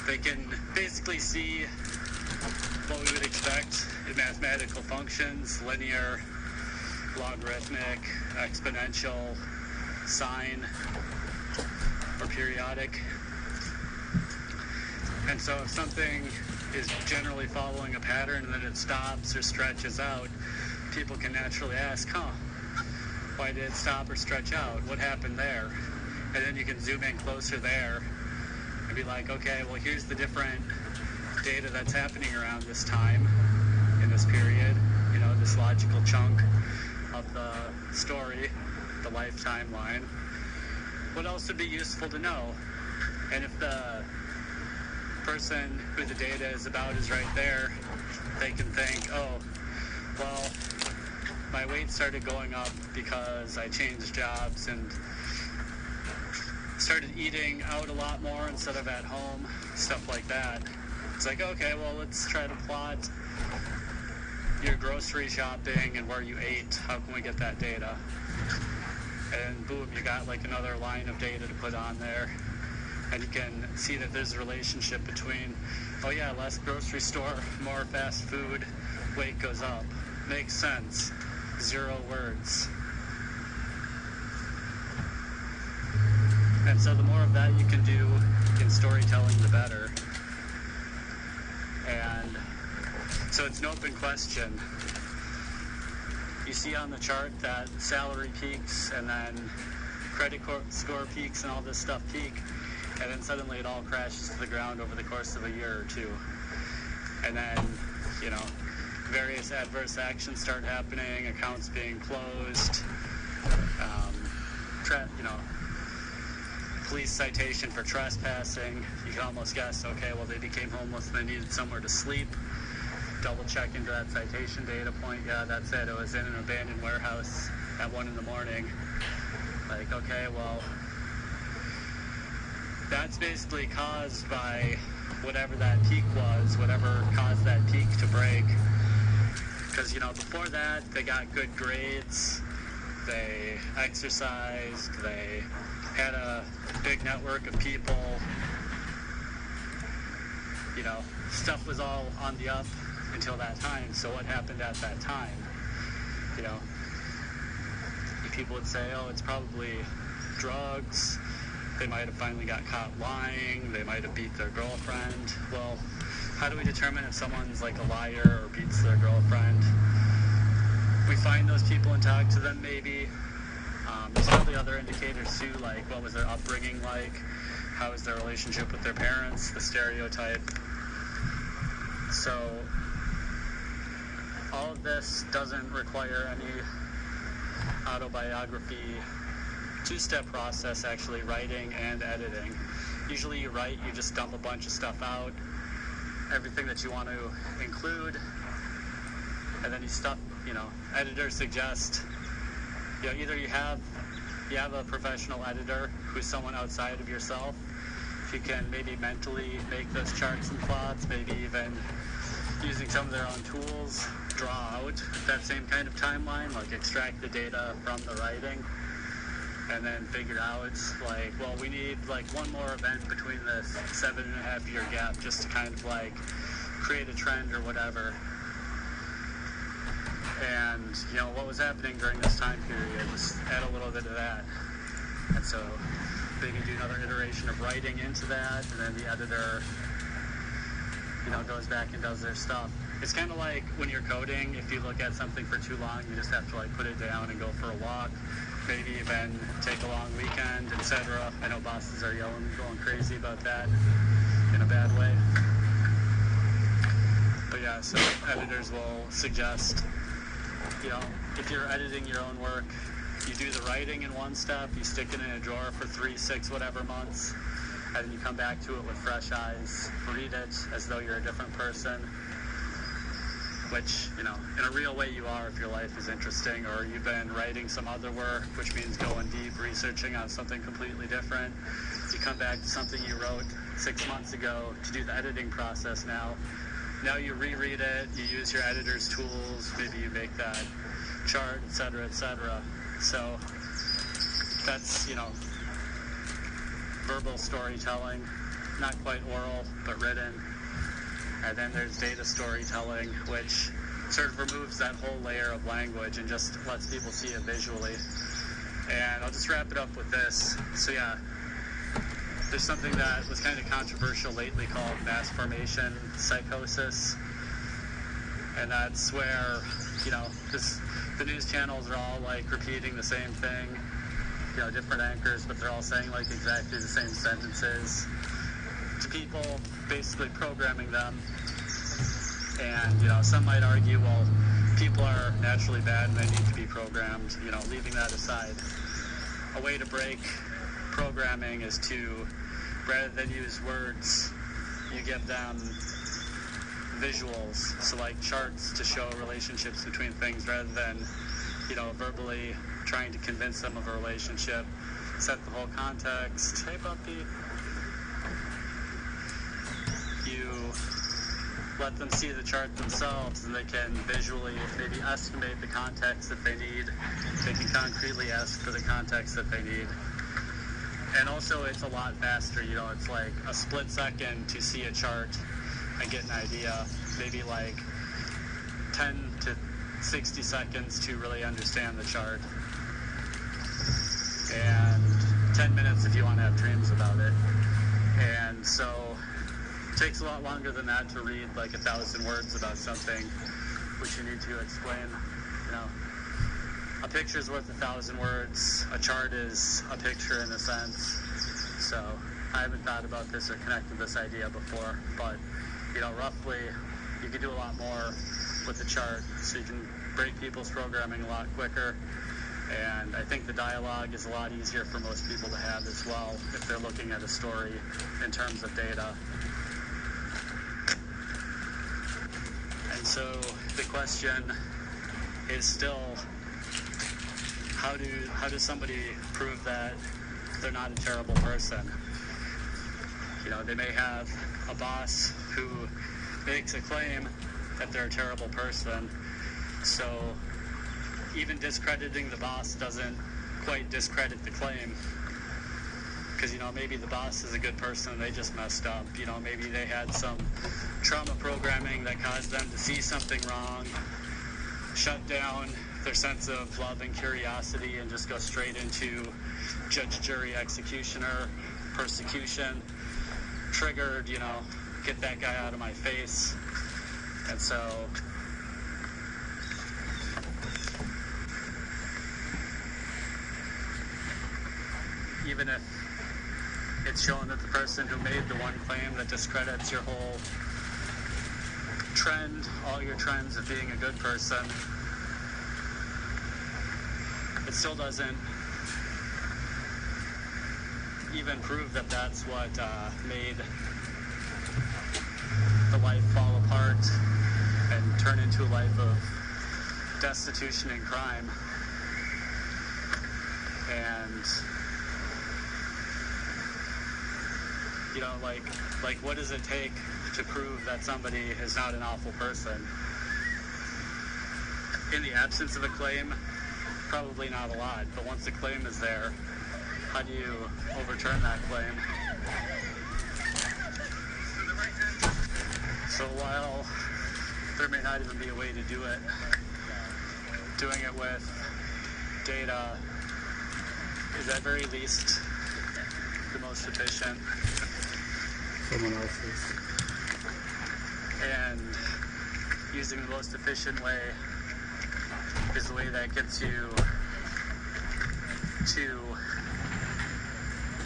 B: They can basically see what we would expect in mathematical functions: linear, logarithmic, exponential, sine, or periodic. And so if something is generally following a pattern and then it stops or stretches out, people can naturally ask, why did it stop or stretch out? What happened there? And then you can zoom in closer there and be like, okay, well, here's the different data that's happening around this time in this period, this logical chunk of the story, the life timeline. What else would be useful to know? And if the person who the data is about is right there, they can think, well, my weight started going up because I changed jobs and started eating out a lot more instead of at home, stuff like that. It's like, okay, well, let's try to plot your grocery shopping and where you ate. How can we get that data? And boom, you got like another line of data to put on there. And you can see that there's a relationship between, less grocery store, more fast food, weight goes up. Makes sense. 0 words. And so the more of that you can do in storytelling, the better. And so it's an open question. You see on the chart that salary peaks and then credit score peaks and all this stuff peak, and then suddenly it all crashes to the ground over the course of a year or two. And then, various adverse actions start happening, accounts being closed, police citation for trespassing. You can almost guess, okay, well, they became homeless and they needed somewhere to sleep. Double check into that citation data point. Yeah, that's it. It was in an abandoned warehouse at 1 a.m. Like, okay, well, that's basically caused by whatever that peak was, whatever caused that peak to break. Because, before that, they got good grades, they exercised, they had a big network of people, stuff was all on the up until that time. So what happened at that time? People would say, it's probably drugs. They might have finally got caught lying. They might have beat their girlfriend. Well, how do we determine if someone's like a liar or beats their girlfriend? We find those people and talk to them, maybe. There's probably other indicators too, like what was their upbringing like? How was their relationship with their parents? The stereotype. So all of this doesn't require any autobiography two-step process, actually, writing and editing. Usually you write, you just dump a bunch of stuff out, everything that you want to include, and then editors suggest, either you have a professional editor who's someone outside of yourself, if you can maybe mentally make those charts and plots, maybe even using some of their own tools, draw out that same kind of timeline, like extract the data from the writing, and then figure out, like, well, we need like one more event between this 7.5-year gap just to kind of like create a trend or whatever. And, what was happening during this time period, just add a little bit of that. And so maybe do another iteration of writing into that, and then the editor, goes back and does their stuff. It's kind of like when you're coding, if you look at something for too long, you just have to like put it down and go for a walk, maybe even take a long weekend, etc. I know bosses are yelling, going crazy about that in a bad way. But yeah, so editors will suggest, if you're editing your own work, you do the writing in one step, you stick it in a drawer for 3, 6, whatever months, and then you come back to it with fresh eyes, read it as though you're a different person, which, in a real way you are if your life is interesting, or you've been writing some other work, which means going deep, researching on something completely different. You come back to something you wrote 6 months ago to do the editing process now. Now you reread it, you use your editor's tools, maybe you make that chart, etc., etc. So that's, verbal storytelling, not quite oral, but written. And then there's data storytelling, which sort of removes that whole layer of language and just lets people see it visually. And I'll just wrap it up with this. So yeah, there's something that was kind of controversial lately called mass formation psychosis. And that's where, the news channels are all like repeating the same thing, different anchors, but they're all saying like exactly the same sentences to people, basically programming them. And, some might argue, well, people are naturally bad and they need to be programmed, leaving that aside. A way to break programming is to, rather than use words, you give them visuals, so like charts to show relationships between things rather than, verbally trying to convince them of a relationship, set the whole context. Hey, puppy. You let them see the chart themselves, and they can visually maybe estimate the context that they need. They can concretely ask for the context that they need. And also, it's a lot faster, it's like a split second to see a chart and get an idea, maybe like 10 to 60 seconds to really understand the chart, and 10 minutes if you want to have dreams about it. And so it takes a lot longer than that to read like 1,000 words about something which you need to explain. A picture is worth 1,000 words. A chart is a picture in a sense. So I haven't thought about this or connected this idea before, but roughly you can do a lot more with the chart, so you can break people's programming a lot quicker. And I think the dialogue is a lot easier for most people to have as well if they're looking at a story in terms of data. And so the question is still, how does somebody prove that they're not a terrible person? They may have a boss who makes a claim that they're a terrible person, so even discrediting the boss doesn't quite discredit the claim, because maybe the boss is a good person and they just messed up. Maybe they had some trauma programming that caused them to see something wrong, shut down their sense of love and curiosity, and just go straight into judge, jury, executioner, persecution, triggered, get that guy out of my face. And so even if it's shown that the person who made the one claim that discredits your whole all your trends of being a good person, it still doesn't even prove that that's what made the life fall apart and turn into a life of destitution and crime. And you know, like what does it take to prove that somebody is not an awful person? In the absence of a claim, probably not a lot, but once the claim is there, how do you overturn that claim? So while there may not even be a way to do it, doing it with data is at very least the most efficient.
A: Someone else's.
B: And using the most efficient way is the way that gets you to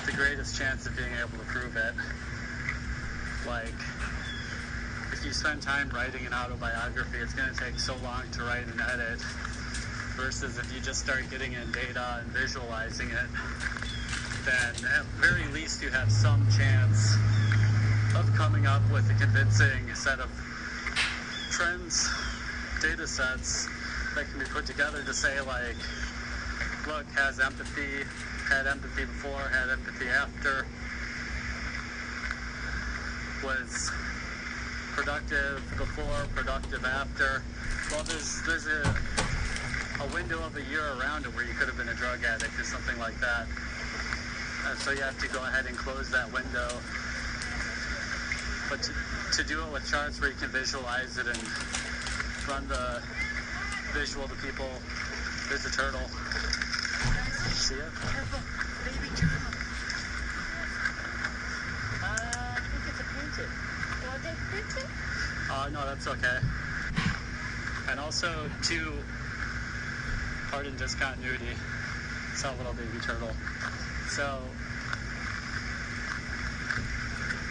B: the greatest chance of being able to prove it. Like, if you spend time writing an autobiography, it's going to take so long to write and edit, versus if you just start getting in data and visualizing it, then at very least you have some chance of coming up with a convincing set of trends, data sets that can be put together to say, like, look, has empathy, had empathy before, had empathy after, was productive before, productive after. Well, there's a window of a year around it where you could have been a drug addict or something like that. So you have to go ahead and close that window. But to do it with charts where you can visualize it and run the visual to people, there's a turtle. See it?
C: Careful, baby turtle. I think it's a painted. You want to take a picture?
B: No, that's okay. And also, pardon discontinuity, it's a little baby turtle. So,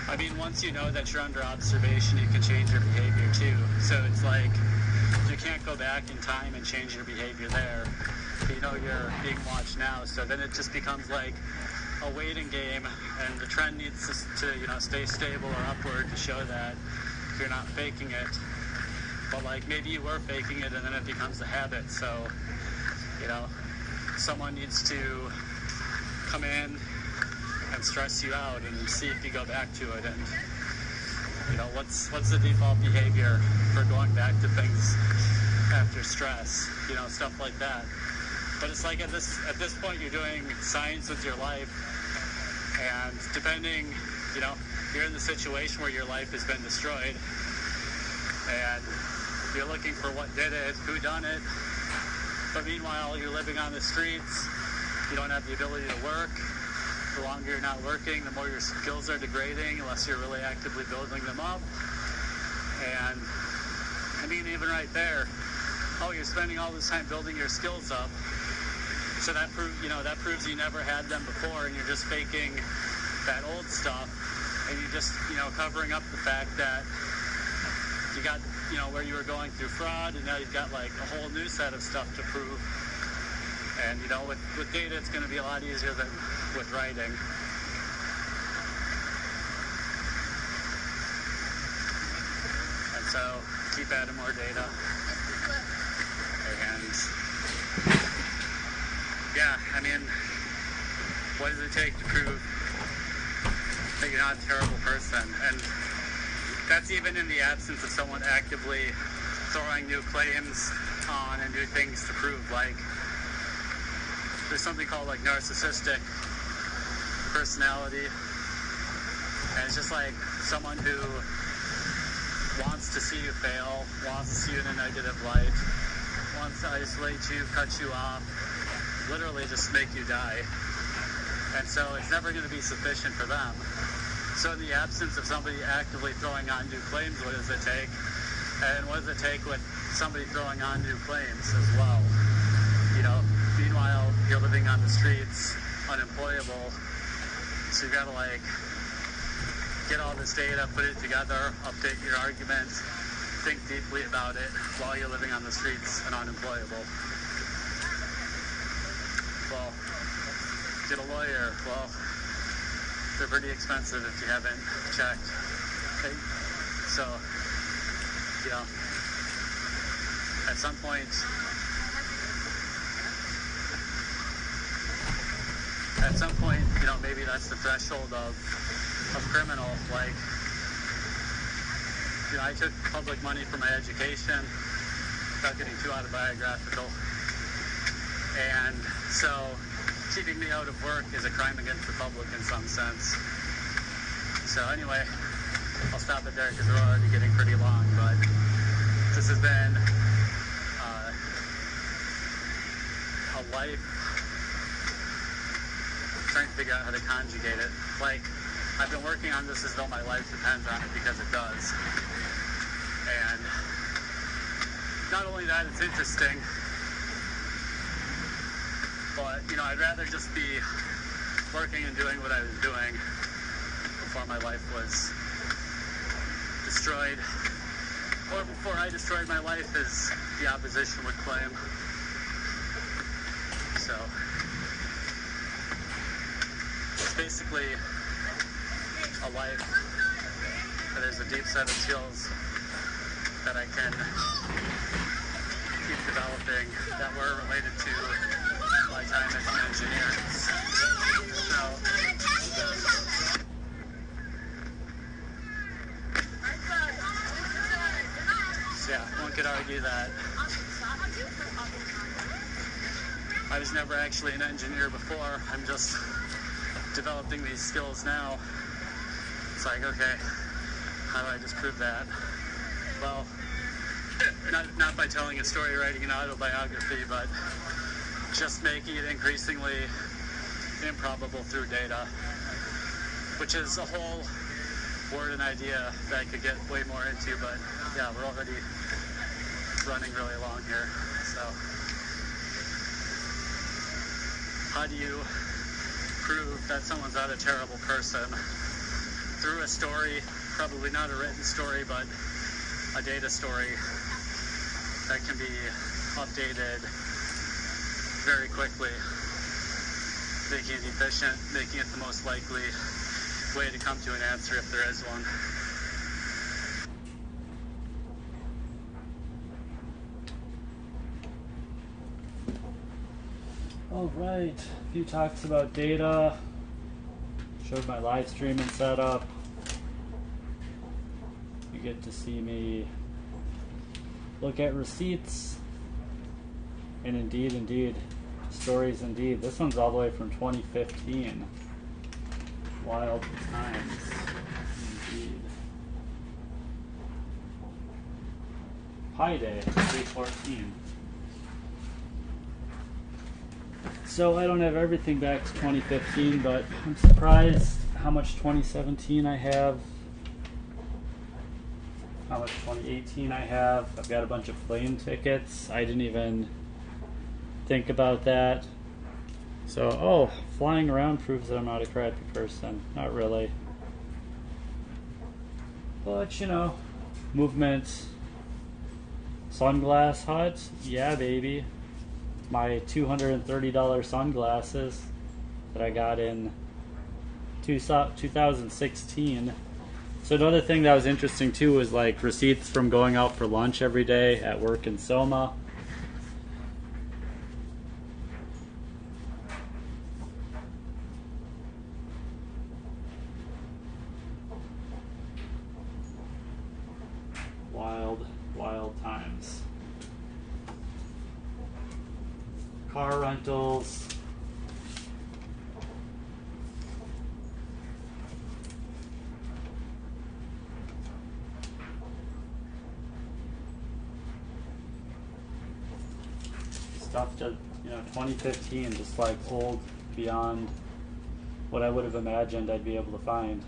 B: I mean, once you know that you're under observation, you can change your behavior too. So it's like, you can't go back in time and change your behavior there. You know you're being watched now, so then it just becomes like a waiting game, and the trend needs to stay stable or upward to show that you're not faking it. But like, maybe you were faking it and then it becomes a habit, so someone needs to come in and stress you out and see if you go back to it. And what's the default behavior for going back to things after stress, stuff like that. But it's like at this point you're doing science with your life, and depending, you're in the situation where your life has been destroyed and you're looking for what did it, who done it. But meanwhile, you're living on the streets, you don't have the ability to work. The longer you're not working, the more your skills are degrading unless you're really actively building them up. And I mean, even right there, you're spending all this time building your skills up. So that proves you never had them before, and you're just faking that old stuff, and you're just, covering up the fact that you got, where you were going through fraud, and now you've got like a whole new set of stuff to prove. And with data, it's going to be a lot easier than with writing. And so keep adding more data. And yeah, I mean, what does it take to prove that you're not a terrible person? And that's even in the absence of someone actively throwing new claims on and new things to prove. Like, there's something called like narcissistic personality, and it's just like someone who wants to see you fail, wants to see you in a negative light, wants to isolate you, cut you off, literally just make you die. And so it's never going to be sufficient for them. So in the absence of somebody actively throwing on new claims, what does it take? And what does it take with somebody throwing on new claims as well? Meanwhile, you're living on the streets, unemployable, so you gotta like get all this data, put it together, update your argument, think deeply about it while you're living on the streets and unemployable. Well, get a lawyer. Well, they're pretty expensive if you haven't checked. Okay? So, you know, at some point, you know, maybe that's the threshold of criminal. Like, you know, I took public money for my education, without getting too autobiographical. And so keeping me out of work is a crime against the public in some sense. So anyway, I'll stop it there because we're already getting pretty long, but this has been a life, trying to figure out how to conjugate it. Like, I've been working on this as though my life depends on it, because it does. And not only that, it's interesting, but, you know, I'd rather just be working and doing what I was doing before my life was destroyed, or before I destroyed my life, as the opposition would claim. So, it's basically a life where there's a deep set of skills that I can keep developing that were related to my time as an engineer. So yeah, one could argue that I was never actually an engineer before. I'm just developing these skills now. It's like, okay, how do I disprove that? Well, not by telling a story, writing an autobiography, but just making it increasingly improbable through data, which is a whole word and idea that I could get way more into, but yeah, we're already running really long here. So, how do you prove that someone's not a terrible person? Through a story, probably not a written story, but a data story that can be updated very quickly, making it efficient, making it the most likely way to come to an answer if there is one.
A: All right, a few talks about data. Showed my live streaming setup. You get to see me look at receipts. And indeed, stories indeed. This one's all the way from 2015. Wild times, indeed. Pi Day, 314. So I don't have everything back to 2015, but I'm surprised how much 2017 I have, how much 2018 I have. I've got a bunch of plane tickets. I didn't even think about that. So, oh, flying around proves that I'm not a crappy person. Not really. But, you know, movement. Sunglass hut? Yeah, baby. My $230 sunglasses that I got in 2016. So another thing that was interesting too was like receipts from going out for lunch every day at work in Soma. Wild times. Car rentals. Stuff just, 2015, just like old beyond what I would have imagined I'd be able to find.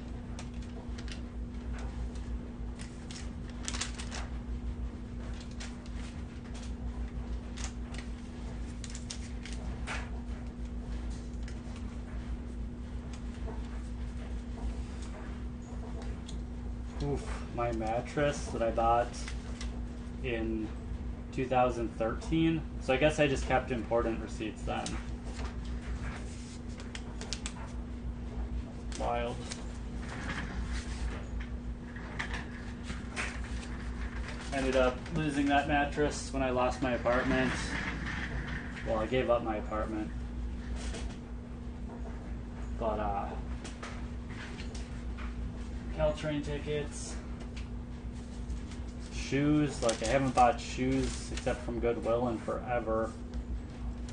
A: Oof, my mattress that I bought in 2013. So I guess I just kept important receipts then. Wild. Ended up losing that mattress when I lost my apartment. Well, I gave up my apartment. But, Caltrain tickets, shoes, like I haven't bought shoes except from Goodwill in forever.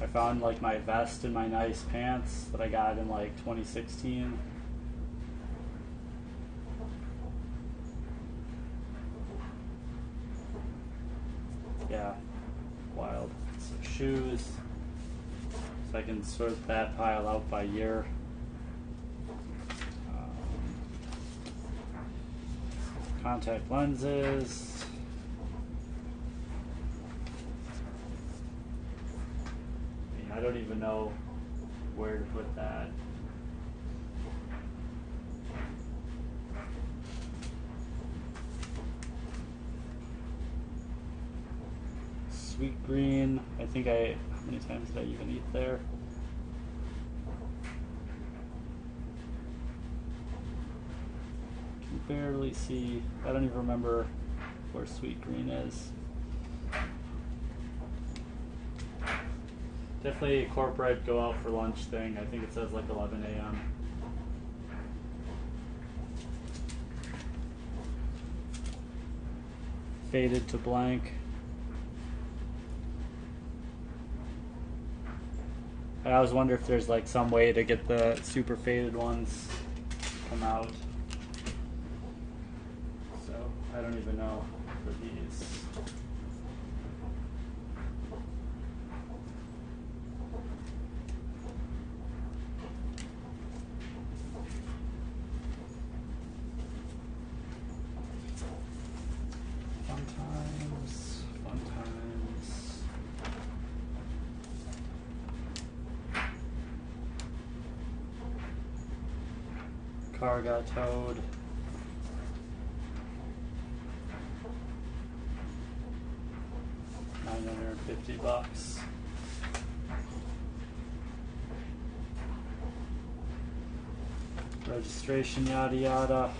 A: I found like my vest and my nice pants that I got in like 2016. Yeah, wild. So shoes, so I can sort that pile out by year. Contact lenses. I don't even know where to put that. Sweet green. I think how many times did I even eat there? Barely see. I don't even remember where Sweet Green is. Definitely a corporate go out for lunch thing. I think it says like 11 a.m. Faded to blank. I always wonder if there's like some way to get the super faded ones come out. I don't even know for these. Fun times, fun times. Car got towed. $950. Registration, yada yada.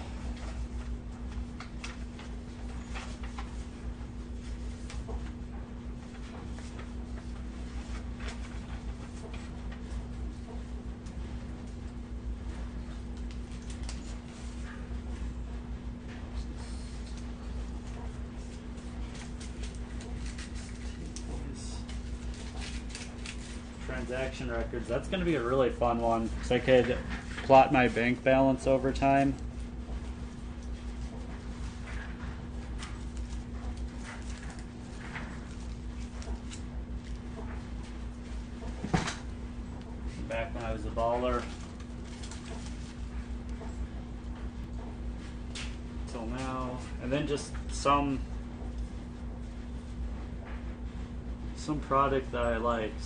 A: Transaction records. That's going to be a really fun one because I could plot my bank balance over time. Back when I was a baller till now, and then just some product that I liked.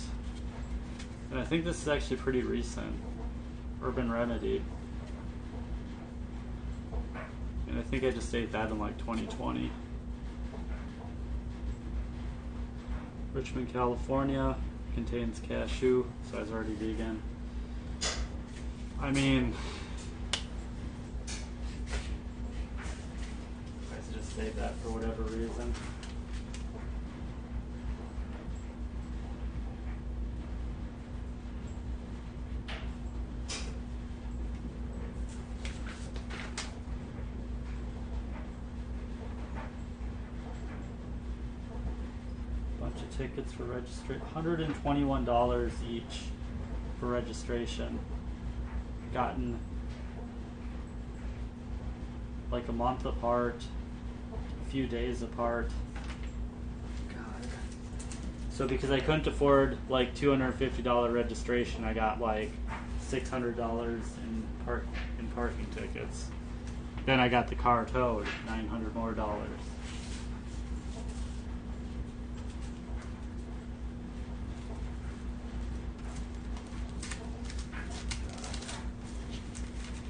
A: And I think this is actually pretty recent. Urban Remedy. And I think I just ate that in like 2020. Richmond, California. Contains cashew, so I was already vegan. I mean, I just ate that for whatever reason. Tickets for registration, $121 each for registration. Gotten like a month apart, a few days apart. God. So because I couldn't afford like $250 registration, I got like $600 in parking tickets. Then I got the car towed, $900 more.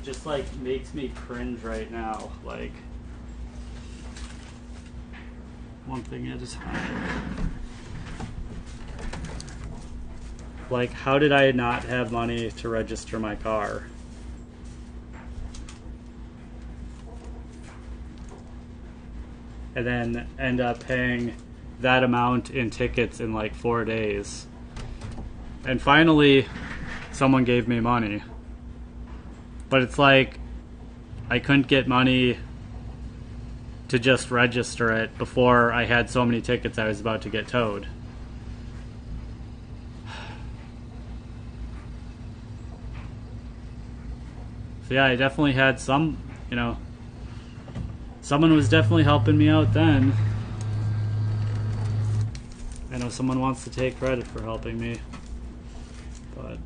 A: Just like makes me cringe right now. Like one thing at a time. Like, how did I not have money to register my car? And then end up paying that amount in tickets in like 4 days. And finally, someone gave me money. But it's like, I couldn't get money to just register it before I had so many tickets I was about to get towed. So yeah, I definitely had some, you know, someone was definitely helping me out then. I know someone wants to take credit for helping me, but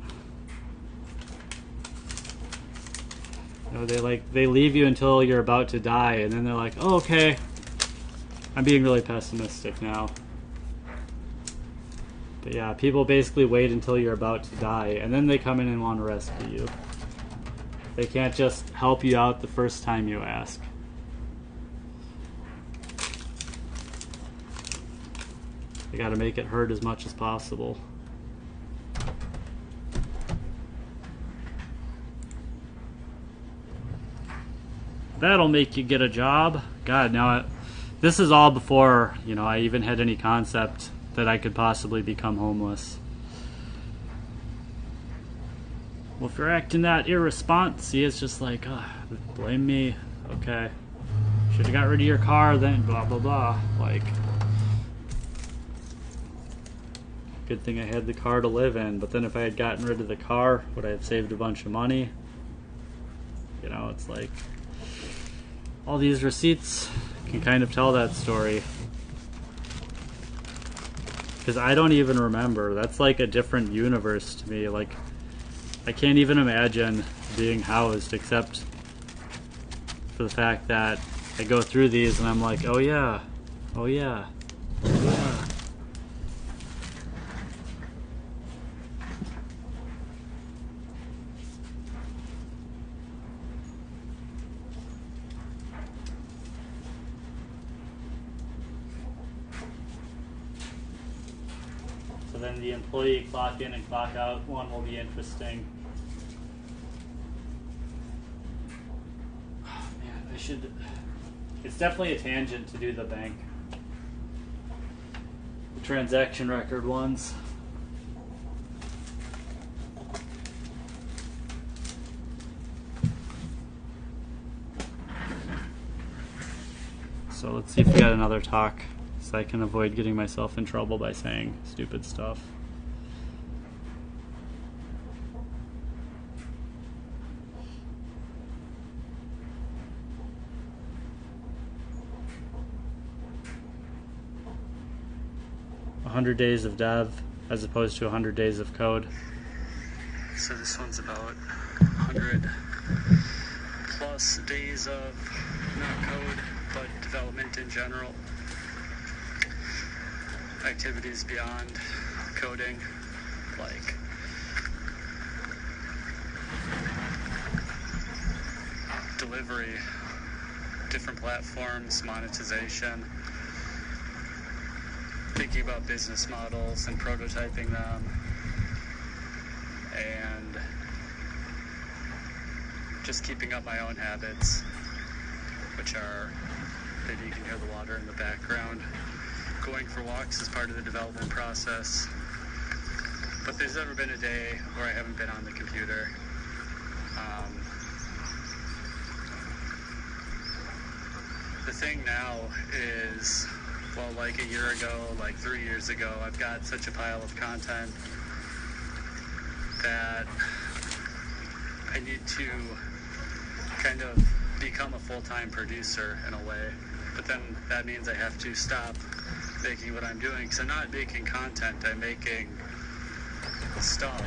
A: you know, they leave you until you're about to die, and then they're like, "Oh, okay." I'm being really pessimistic now. But yeah, people basically wait until you're about to die, and then they come in and want to rescue you. They can't just help you out the first time you ask. They gotta make it hurt as much as possible. That'll make you get a job. God, now this is all before, you know, I even had any concept that I could possibly become homeless. Well, if you're acting that irresponsible, see, it's just like, blame me. Okay. Should have got rid of your car then, blah, blah, blah. Like, good thing I had the car to live in, but then if I had gotten rid of the car, would I have saved a bunch of money? You know, it's like, all these receipts can kind of tell that story. Because I don't even remember. That's like a different universe to me. Like, I can't even imagine being housed except for the fact that I go through these and I'm like, oh yeah, oh yeah, oh yeah. So then the employee clock in and clock out one will be interesting. Oh, man, I should. It's definitely a tangent to do the bank. The transaction record ones. So let's see if we got another talk, so I can avoid getting myself in trouble by saying stupid stuff. "100 days of dev as opposed to 100 days of code."
B: So this one's about 100 plus days of not code, but development in general. Activities beyond coding, like delivery, different platforms, monetization, thinking about business models and prototyping them, and just keeping up my own habits, which are, maybe you can hear the water in the background. Going for walks is part of the development process, but there's never been a day where I haven't been on the computer. The thing now is, well, like a year ago, like 3 years ago, I've got such a pile of content that I need to kind of become a full-time producer in a way. But then that means I have to stop making what I'm doing, because I'm not making content, I'm making stuff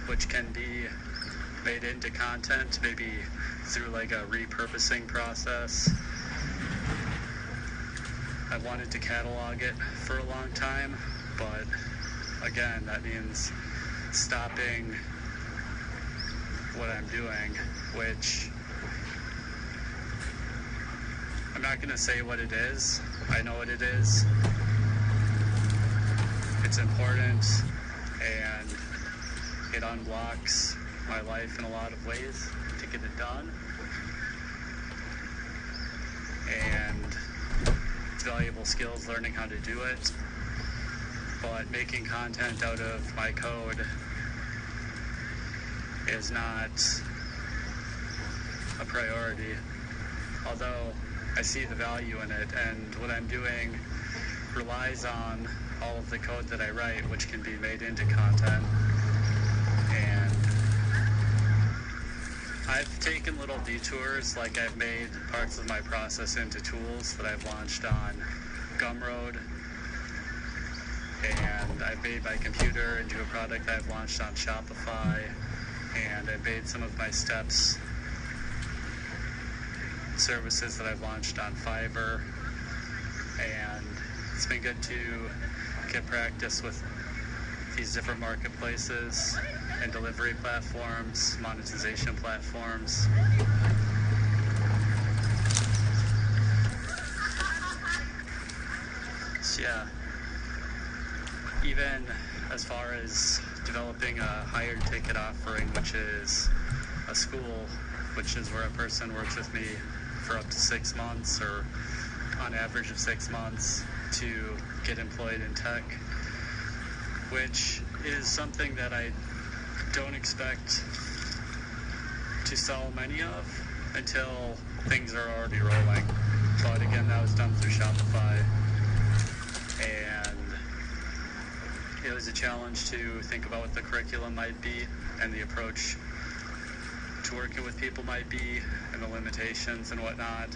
B: which can be made into content, maybe through like a repurposing process. I wanted to catalog it for a long time, but again, that means stopping what I'm doing, which I'm not going to say what it is. I know what it is. It's important, and it unblocks my life in a lot of ways to get it done. And it's valuable skills learning how to do it. But making content out of my code is not a priority. Although I see the value in it, and what I'm doing relies on all of the code that I write, which can be made into content. And I've taken little detours, like I've made parts of my process into tools that I've launched on Gumroad, and I've made my computer into a product I've launched on Shopify, and I've made some of my steps services that I've launched on Fiverr, and it's been good to get practice with these different marketplaces and delivery platforms, monetization platforms. So yeah, even as far as developing a hired ticket offering, which is a school, which is where a person works with me for up to 6 months, or on average of 6 months, to get employed in tech, which is something that I don't expect to sell many of until things are already rolling. But again, that was done through Shopify, and it was a challenge to think about what the curriculum might be and the approach to working with people might be, and the limitations and whatnot.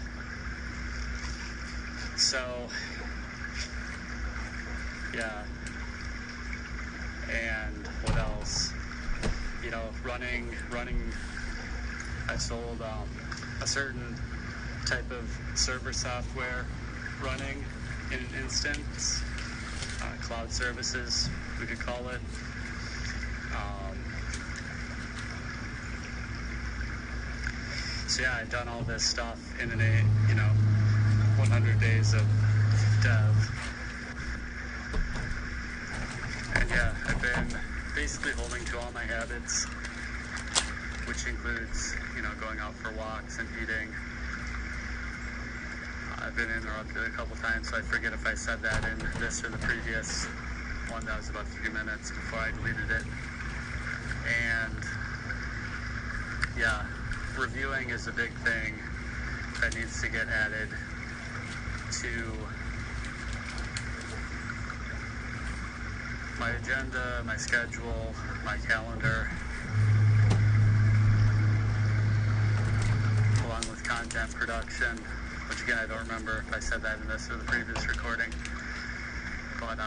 B: So yeah, and what else? You know, running. I sold a certain type of server software running in an instance, cloud services, we could call it. So yeah, I've done all this stuff in 100 days of dev. And yeah, I've been basically holding to all my habits, which includes, going out for walks and eating. I've been interrupted a couple times, so I forget if I said that in this or the previous one. That was about 3 minutes before I deleted it. And yeah, reviewing is a big thing that needs to get added to my agenda, my schedule, my calendar, along with content production, which again, I don't remember if I said that in this or the previous recording, but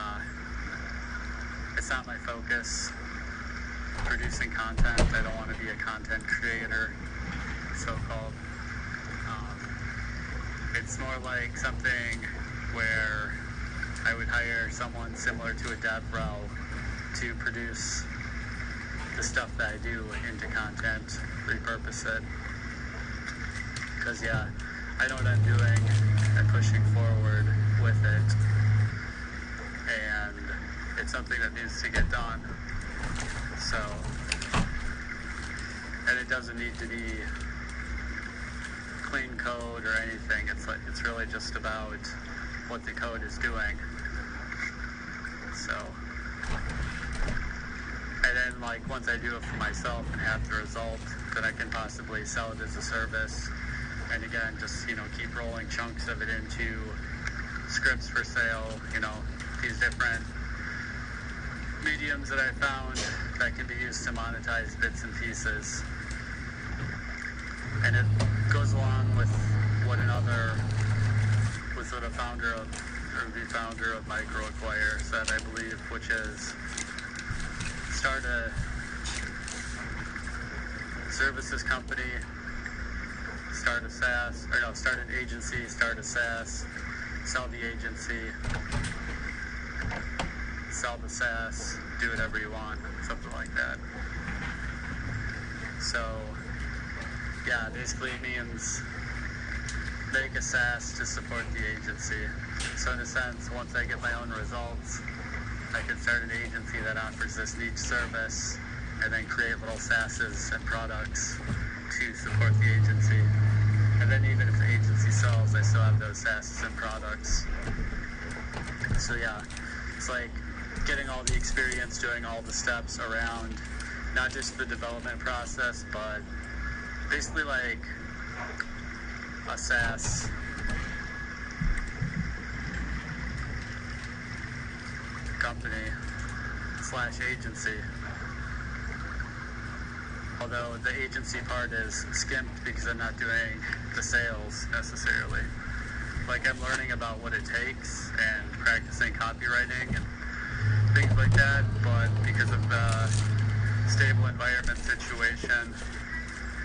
B: it's not my focus, producing content. I don't want to be a content creator, so-called. It's more like something where I would hire someone similar to a dev rel to produce the stuff that I do into content, repurpose it. Because yeah, I know what I'm doing and pushing forward with it, and it's something that needs to get done. So, and it doesn't need to be clean code or anything. It's really just about what the code is doing. So, and then once I do it for myself and have the result, then I can possibly sell it as a service. And again, just, keep rolling chunks of it into scripts for sale, these different mediums that I found that can be used to monetize bits and pieces. And it goes along with what the founder of MicroAcquire said, I believe, which is start a services company, start an agency, start a SaaS, sell the agency, sell the SaaS, do whatever you want, something like that. So, yeah, basically it means make a SaaS to support the agency. So in a sense, once I get my own results, I can start an agency that offers this niche service and then create little SaaSes and products to support the agency. And then even if the agency sells, I still have those SaaSes and products. So yeah, it's like getting all the experience doing all the steps around not just the development process, but basically like a SaaS company / agency. Although the agency part is skimped because I'm not doing the sales necessarily. Like I'm learning about what it takes and practicing copywriting and things like that, but because of the stable environment situation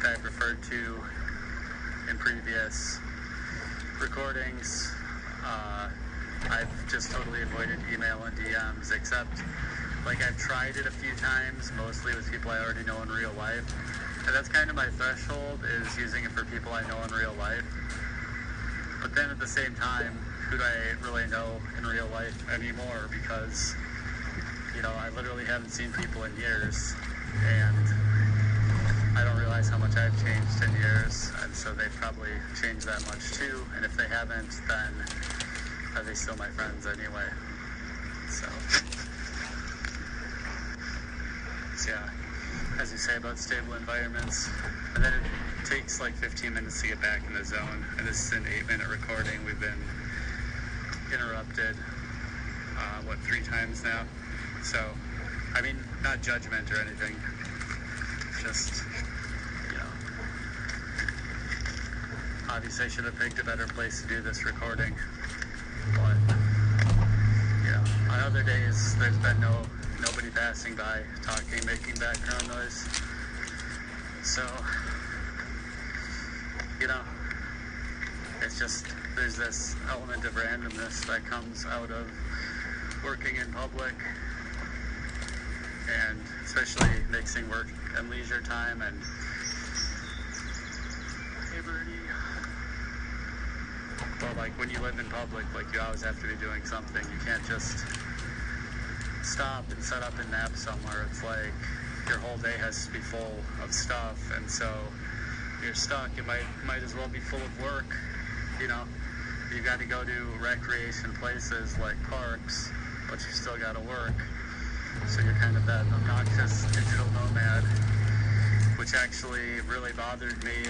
B: that I've referred to in previous recordings, I've just totally avoided email and DMs, except like I've tried it a few times, mostly with people I already know in real life. And that's kind of my threshold, is using it for people I know in real life. But then at the same time, who do I really know in real life anymore? Because, you know, I literally haven't seen people in years, and I don't realize how much I've changed in years, and so they've probably changed that much too. And if they haven't, then are they still my friends anyway? So yeah, as you say about stable environments. And then it takes like 15 minutes to get back in the zone. And this is an 8-minute recording. We've been interrupted, 3 times now? So, I mean, not judgment or anything. Just, you know, obviously I should have picked a better place to do this recording. But, you know, on other days, there's been nobody passing by, talking, making background noise. So, you know, it's just, there's this element of randomness that comes out of working in public, and especially mixing work and leisure time. And hey Birdie. Well, like when you live in public, like you always have to be doing something. You can't just stop and set up and nap somewhere. It's like your whole day has to be full of stuff, and so you're stuck. It might as well be full of work. You know, you got to go to recreation places like parks, but you still got to work. So you're kind of that obnoxious digital nomad, which actually really bothered me.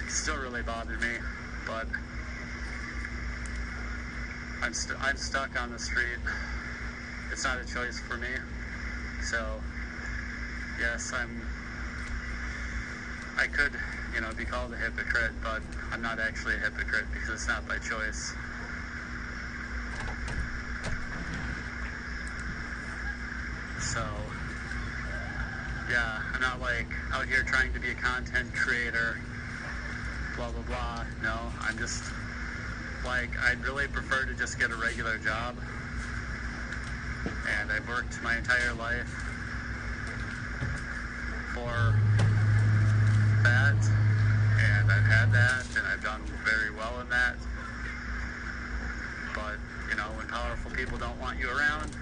B: It still really bothered me, but I'm stuck on the street. It's not a choice for me. So yes, I could, you know, be called a hypocrite, but I'm not actually a hypocrite because it's not by choice. So yeah, I'm not like out here trying to be a content creator, blah blah blah. No, I'm just like, I'd really prefer to just get a regular job. And I've worked my entire life for that, and I've had that, and I've done very well in that. But, you know, when powerful people don't want you around,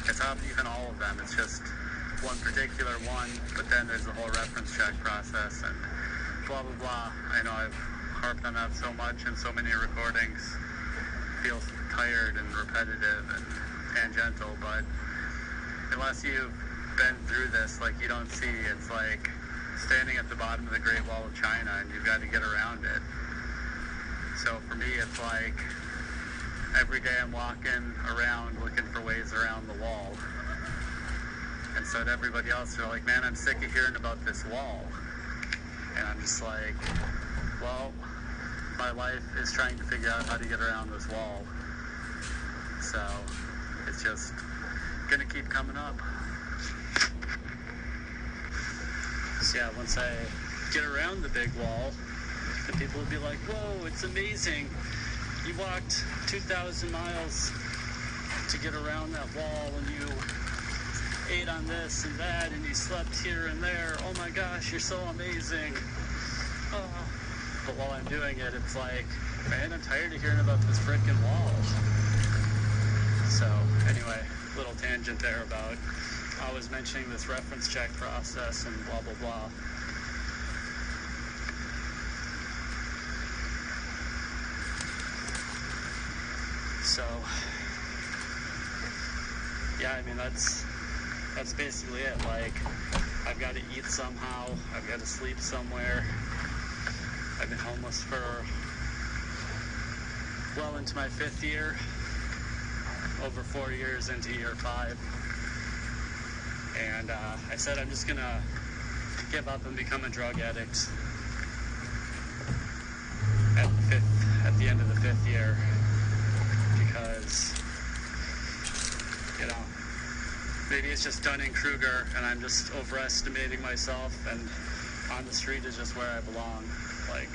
B: it's not even all of them, it's just one particular one, but then there's the whole reference check process and blah blah blah. I know I've harped on that so much in so many recordings. It feels tired and repetitive and tangential, but unless you've been through this, like, you don't see, it's like standing at the bottom of the Great Wall of China and you've got to get around it. So for me, it's like every day I'm walking around looking for ways around the wall. And so to everybody else, they're like, man, I'm sick of hearing about this wall. And I'm just like, well, my life is trying to figure out how to get around this wall. So it's just gonna keep coming up. So yeah, once I get around the big wall, the people will be like, whoa, it's amazing. You walked 2,000 miles to get around that wall, and you ate on this and that, and you slept here and there. Oh my gosh, you're so amazing. Oh. But while I'm doing it, it's like, man, I'm tired of hearing about this frickin' wall. So anyway, little tangent there about I was mentioning this reference check process and blah blah blah. So yeah, I mean that's basically it. Like, I've got to eat somehow, I've got to sleep somewhere. I've been homeless for well into my 5th year, over 4 years into year 5. And I said I'm just gonna give up and become a drug addict at the end of the 5th year, because, you know, maybe it's just Dunning-Kruger and I'm just overestimating myself, and on the street is just where I belong. Like,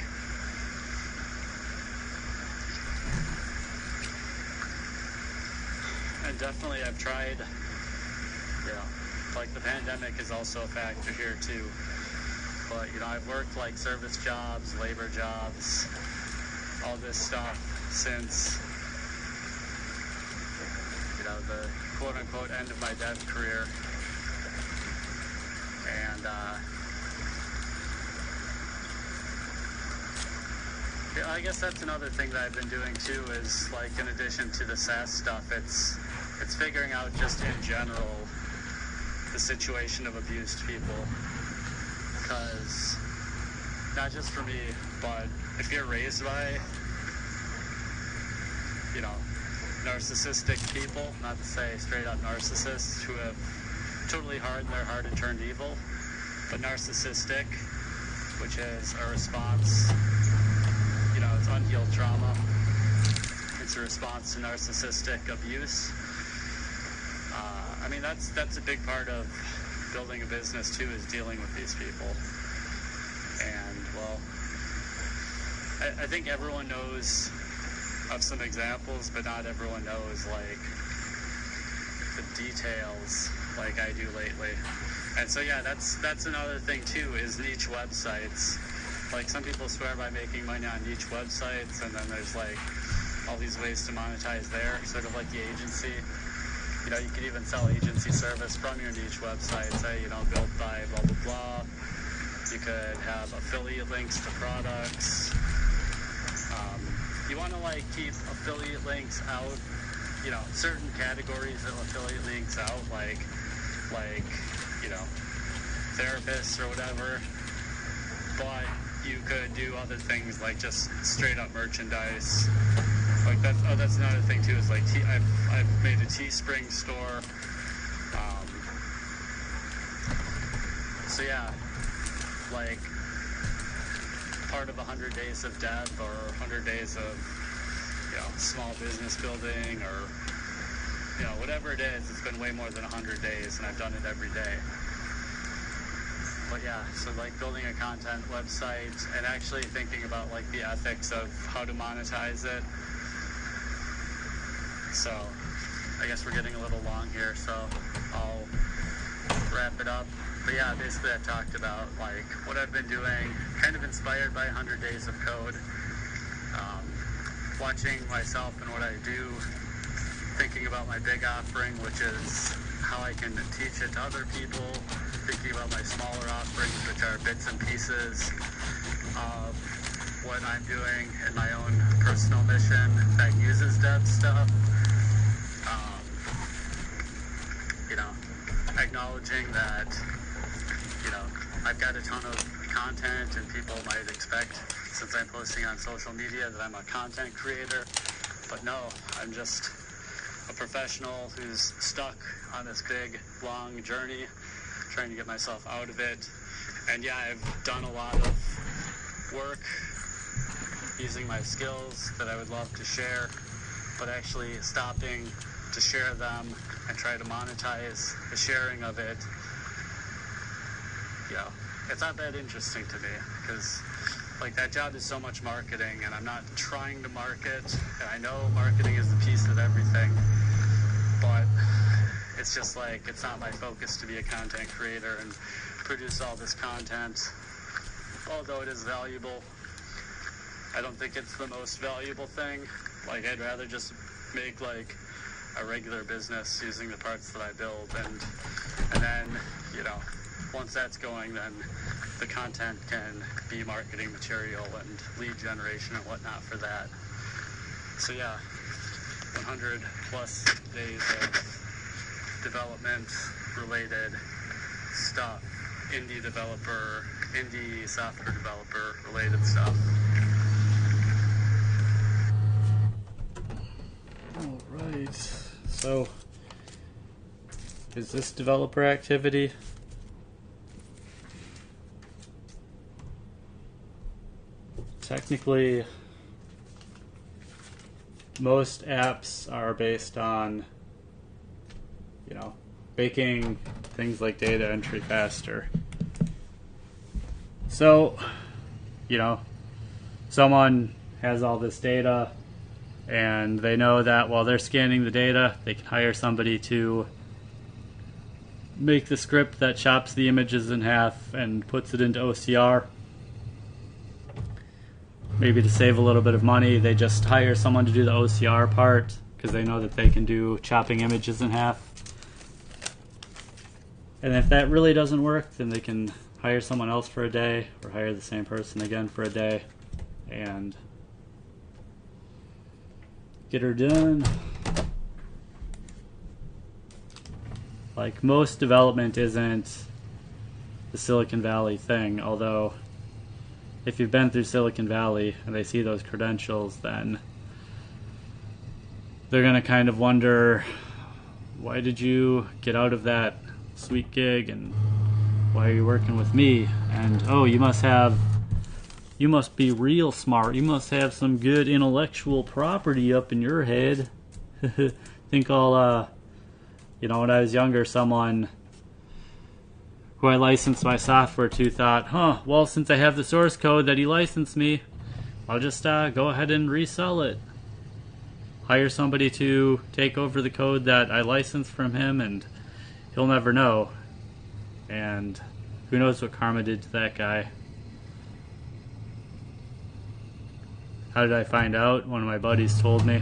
B: and definitely I've tried, you know, like the pandemic is also a factor here too. But, you know, I've worked like service jobs, labor jobs, all this stuff since, you know, the quote-unquote end of my dev career. And, yeah, I guess that's another thing that I've been doing too, is like, in addition to the SaaS stuff, it's figuring out just in general the situation of abused people. Because not just for me, but if you're raised by, you know, narcissistic people, not to say straight up narcissists who have totally hardened their heart and turned evil, but narcissistic, which is a response, you know, it's unhealed trauma. It's a response to narcissistic abuse. I mean, that's a big part of building a business too, is dealing with these people. And, well, I think everyone knows of some examples, but not everyone knows, like, the details like I do lately. And so, yeah, that's another thing too, is niche websites. Like, some people swear by making money on niche websites, and then there's like all these ways to monetize there, sort of like the agency. You know, you could even sell agency service from your niche website, say, you know, built by blah blah blah. You could have affiliate links to products. You want to like keep affiliate links out, you know, certain categories of affiliate links out, like, you know, therapists or whatever. But you could do other things like just straight up merchandise. Like that's another thing too, is like I've made a Teespring store. So yeah, like part of 100 days of dev, or 100 days of, you know, small business building, or, you know, whatever it is, it's been way more than 100 days, and I've done it every day. But yeah, so like building a content website and actually thinking about like the ethics of how to monetize it. So I guess we're getting a little long here, so I'll wrap it up. But yeah, basically I talked about like what I've been doing, kind of inspired by 100 Days of Code, watching myself and what I do, thinking about my big offering, which is how I can teach it to other people, thinking about my smaller offerings, which are bits and pieces of what I'm doing in my own personal mission that uses dev stuff. You know, acknowledging that, you know, I've got a ton of content, and people might expect, since I'm posting on social media, that I'm a content creator. But no, I'm just a professional who's stuck on this big, long journey, trying to get myself out of it. And yeah, I've done a lot of work using my skills that I would love to share, but actually stopping to share them and try to monetize the sharing of it, you know, it's not that interesting to me, because like that job is so much marketing, and I'm not trying to market, and I know marketing is the piece of everything, but it's just like, it's not my focus to be a content creator and produce all this content, although it is valuable. I don't think it's the most valuable thing. Like, I'd rather just make like a regular business using the parts that I build, and then, you know, once that's going, then the content can be marketing material and lead generation and whatnot for that. So yeah, 100 plus days of development related stuff, indie software developer related stuff.
A: All right. So, is this developer activity? Technically, most apps are based on, you know, making things like data entry faster. So, you know, someone has all this data and they know that while they're scanning the data, they can hire somebody to make the script that chops the images in half and puts it into OCR. Maybe to save a little bit of money, they just hire someone to do the OCR part because they know that they can do chopping images in half. And if that really doesn't work, then they can hire someone else for a day or hire the same person again for a day and get her done. Like, most development isn't the Silicon Valley thing, although if you've been through Silicon Valley and they see those credentials, then they're going to kind of wonder, why did you get out of that sweet gig and why are you working with me? And oh, you must be real smart. You must have some good intellectual property up in your head. Think all, you know, when I was younger, someone who I licensed my software to thought, well, since I have the source code that he licensed me, I'll just go ahead and resell it. Hire somebody to take over the code that I licensed from him, and he'll never know. And who knows what karma did to that guy. How did I find out? One of my buddies told me.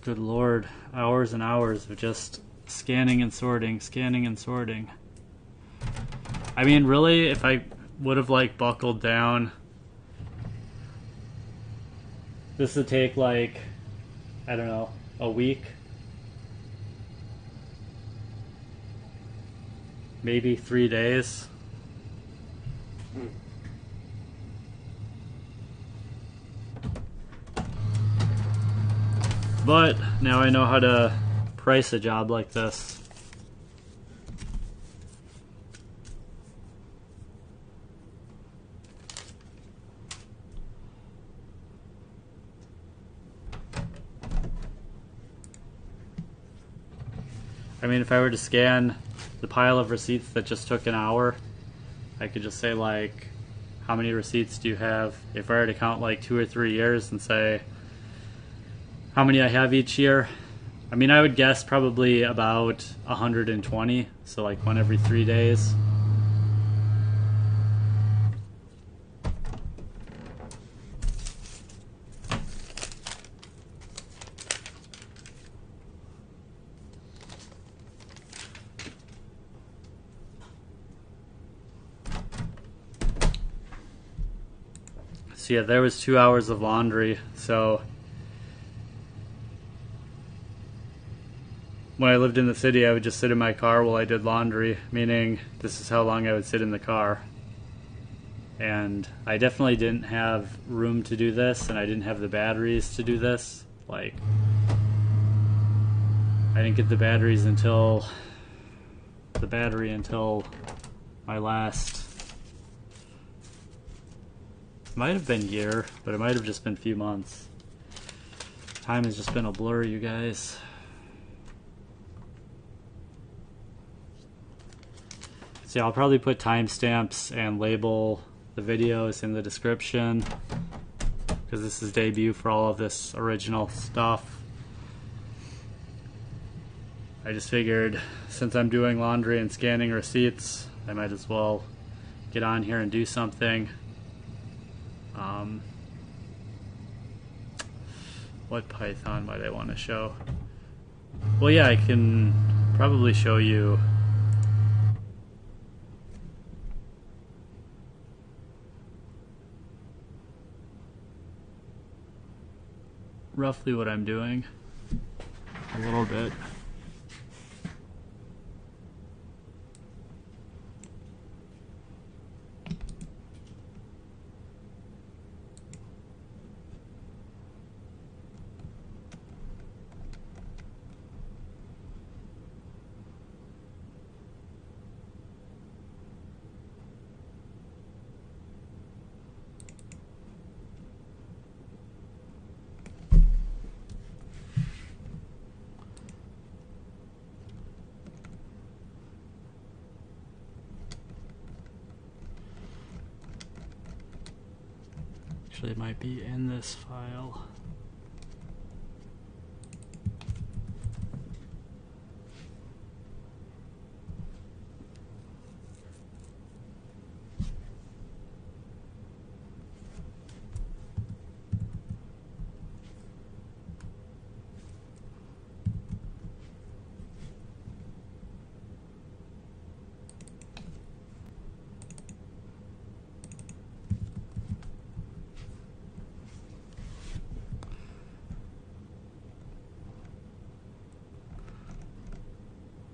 A: Good Lord, hours and hours of just scanning and sorting, scanning and sorting. I mean, really, if I would have like buckled down, this would take like, I don't know, a week. Maybe 3 days. But now I know how to price a job like this. I mean, if I were to scan the pile of receipts that just took an hour, I could just say, like, how many receipts do you have? If I were to count like 2 or 3 years and say how many I have each year, I mean, I would guess probably about 120, so like one every 3 days. So yeah, there was 2 hours of laundry. So when I lived in the city, I would just sit in my car while I did laundry, meaning this is how long I would sit in the car. And I definitely didn't have room to do this, and I didn't have the batteries to do this. Like, I didn't get the battery until my last, might have been year, but it might have just been a few months. Time has just been a blur, you guys. So yeah, I'll probably put timestamps and label the videos in the description, because this is debut for all of this original stuff. I just figured since I'm doing laundry and scanning receipts, I might as well get on here and do something. What Python might I want to show? Well, yeah, I can probably show you roughly what I'm doing a little bit. Actually, it might be in this file.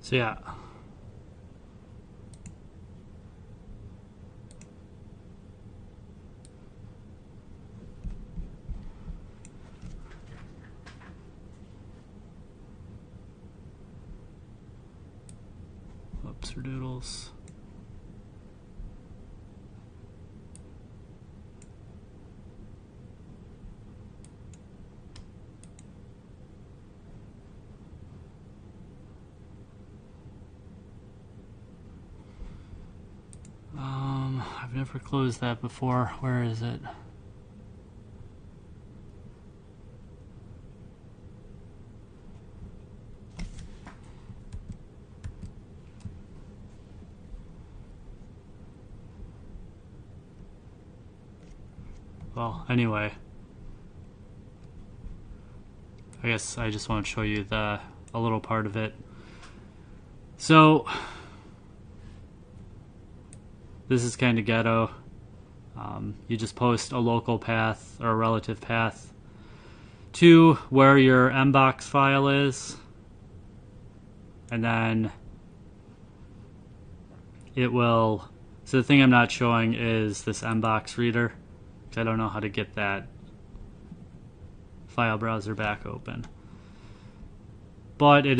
A: So yeah. Oops, doodles. I've never closed that before. Where is it? Well, anyway, I guess I just want to show you a little part of it. So this is kind of ghetto. You just post a local path or a relative path to where your mbox file is, and then it will. So the thing I'm not showing is this mbox reader, because I don't know how to get that file browser back open. But it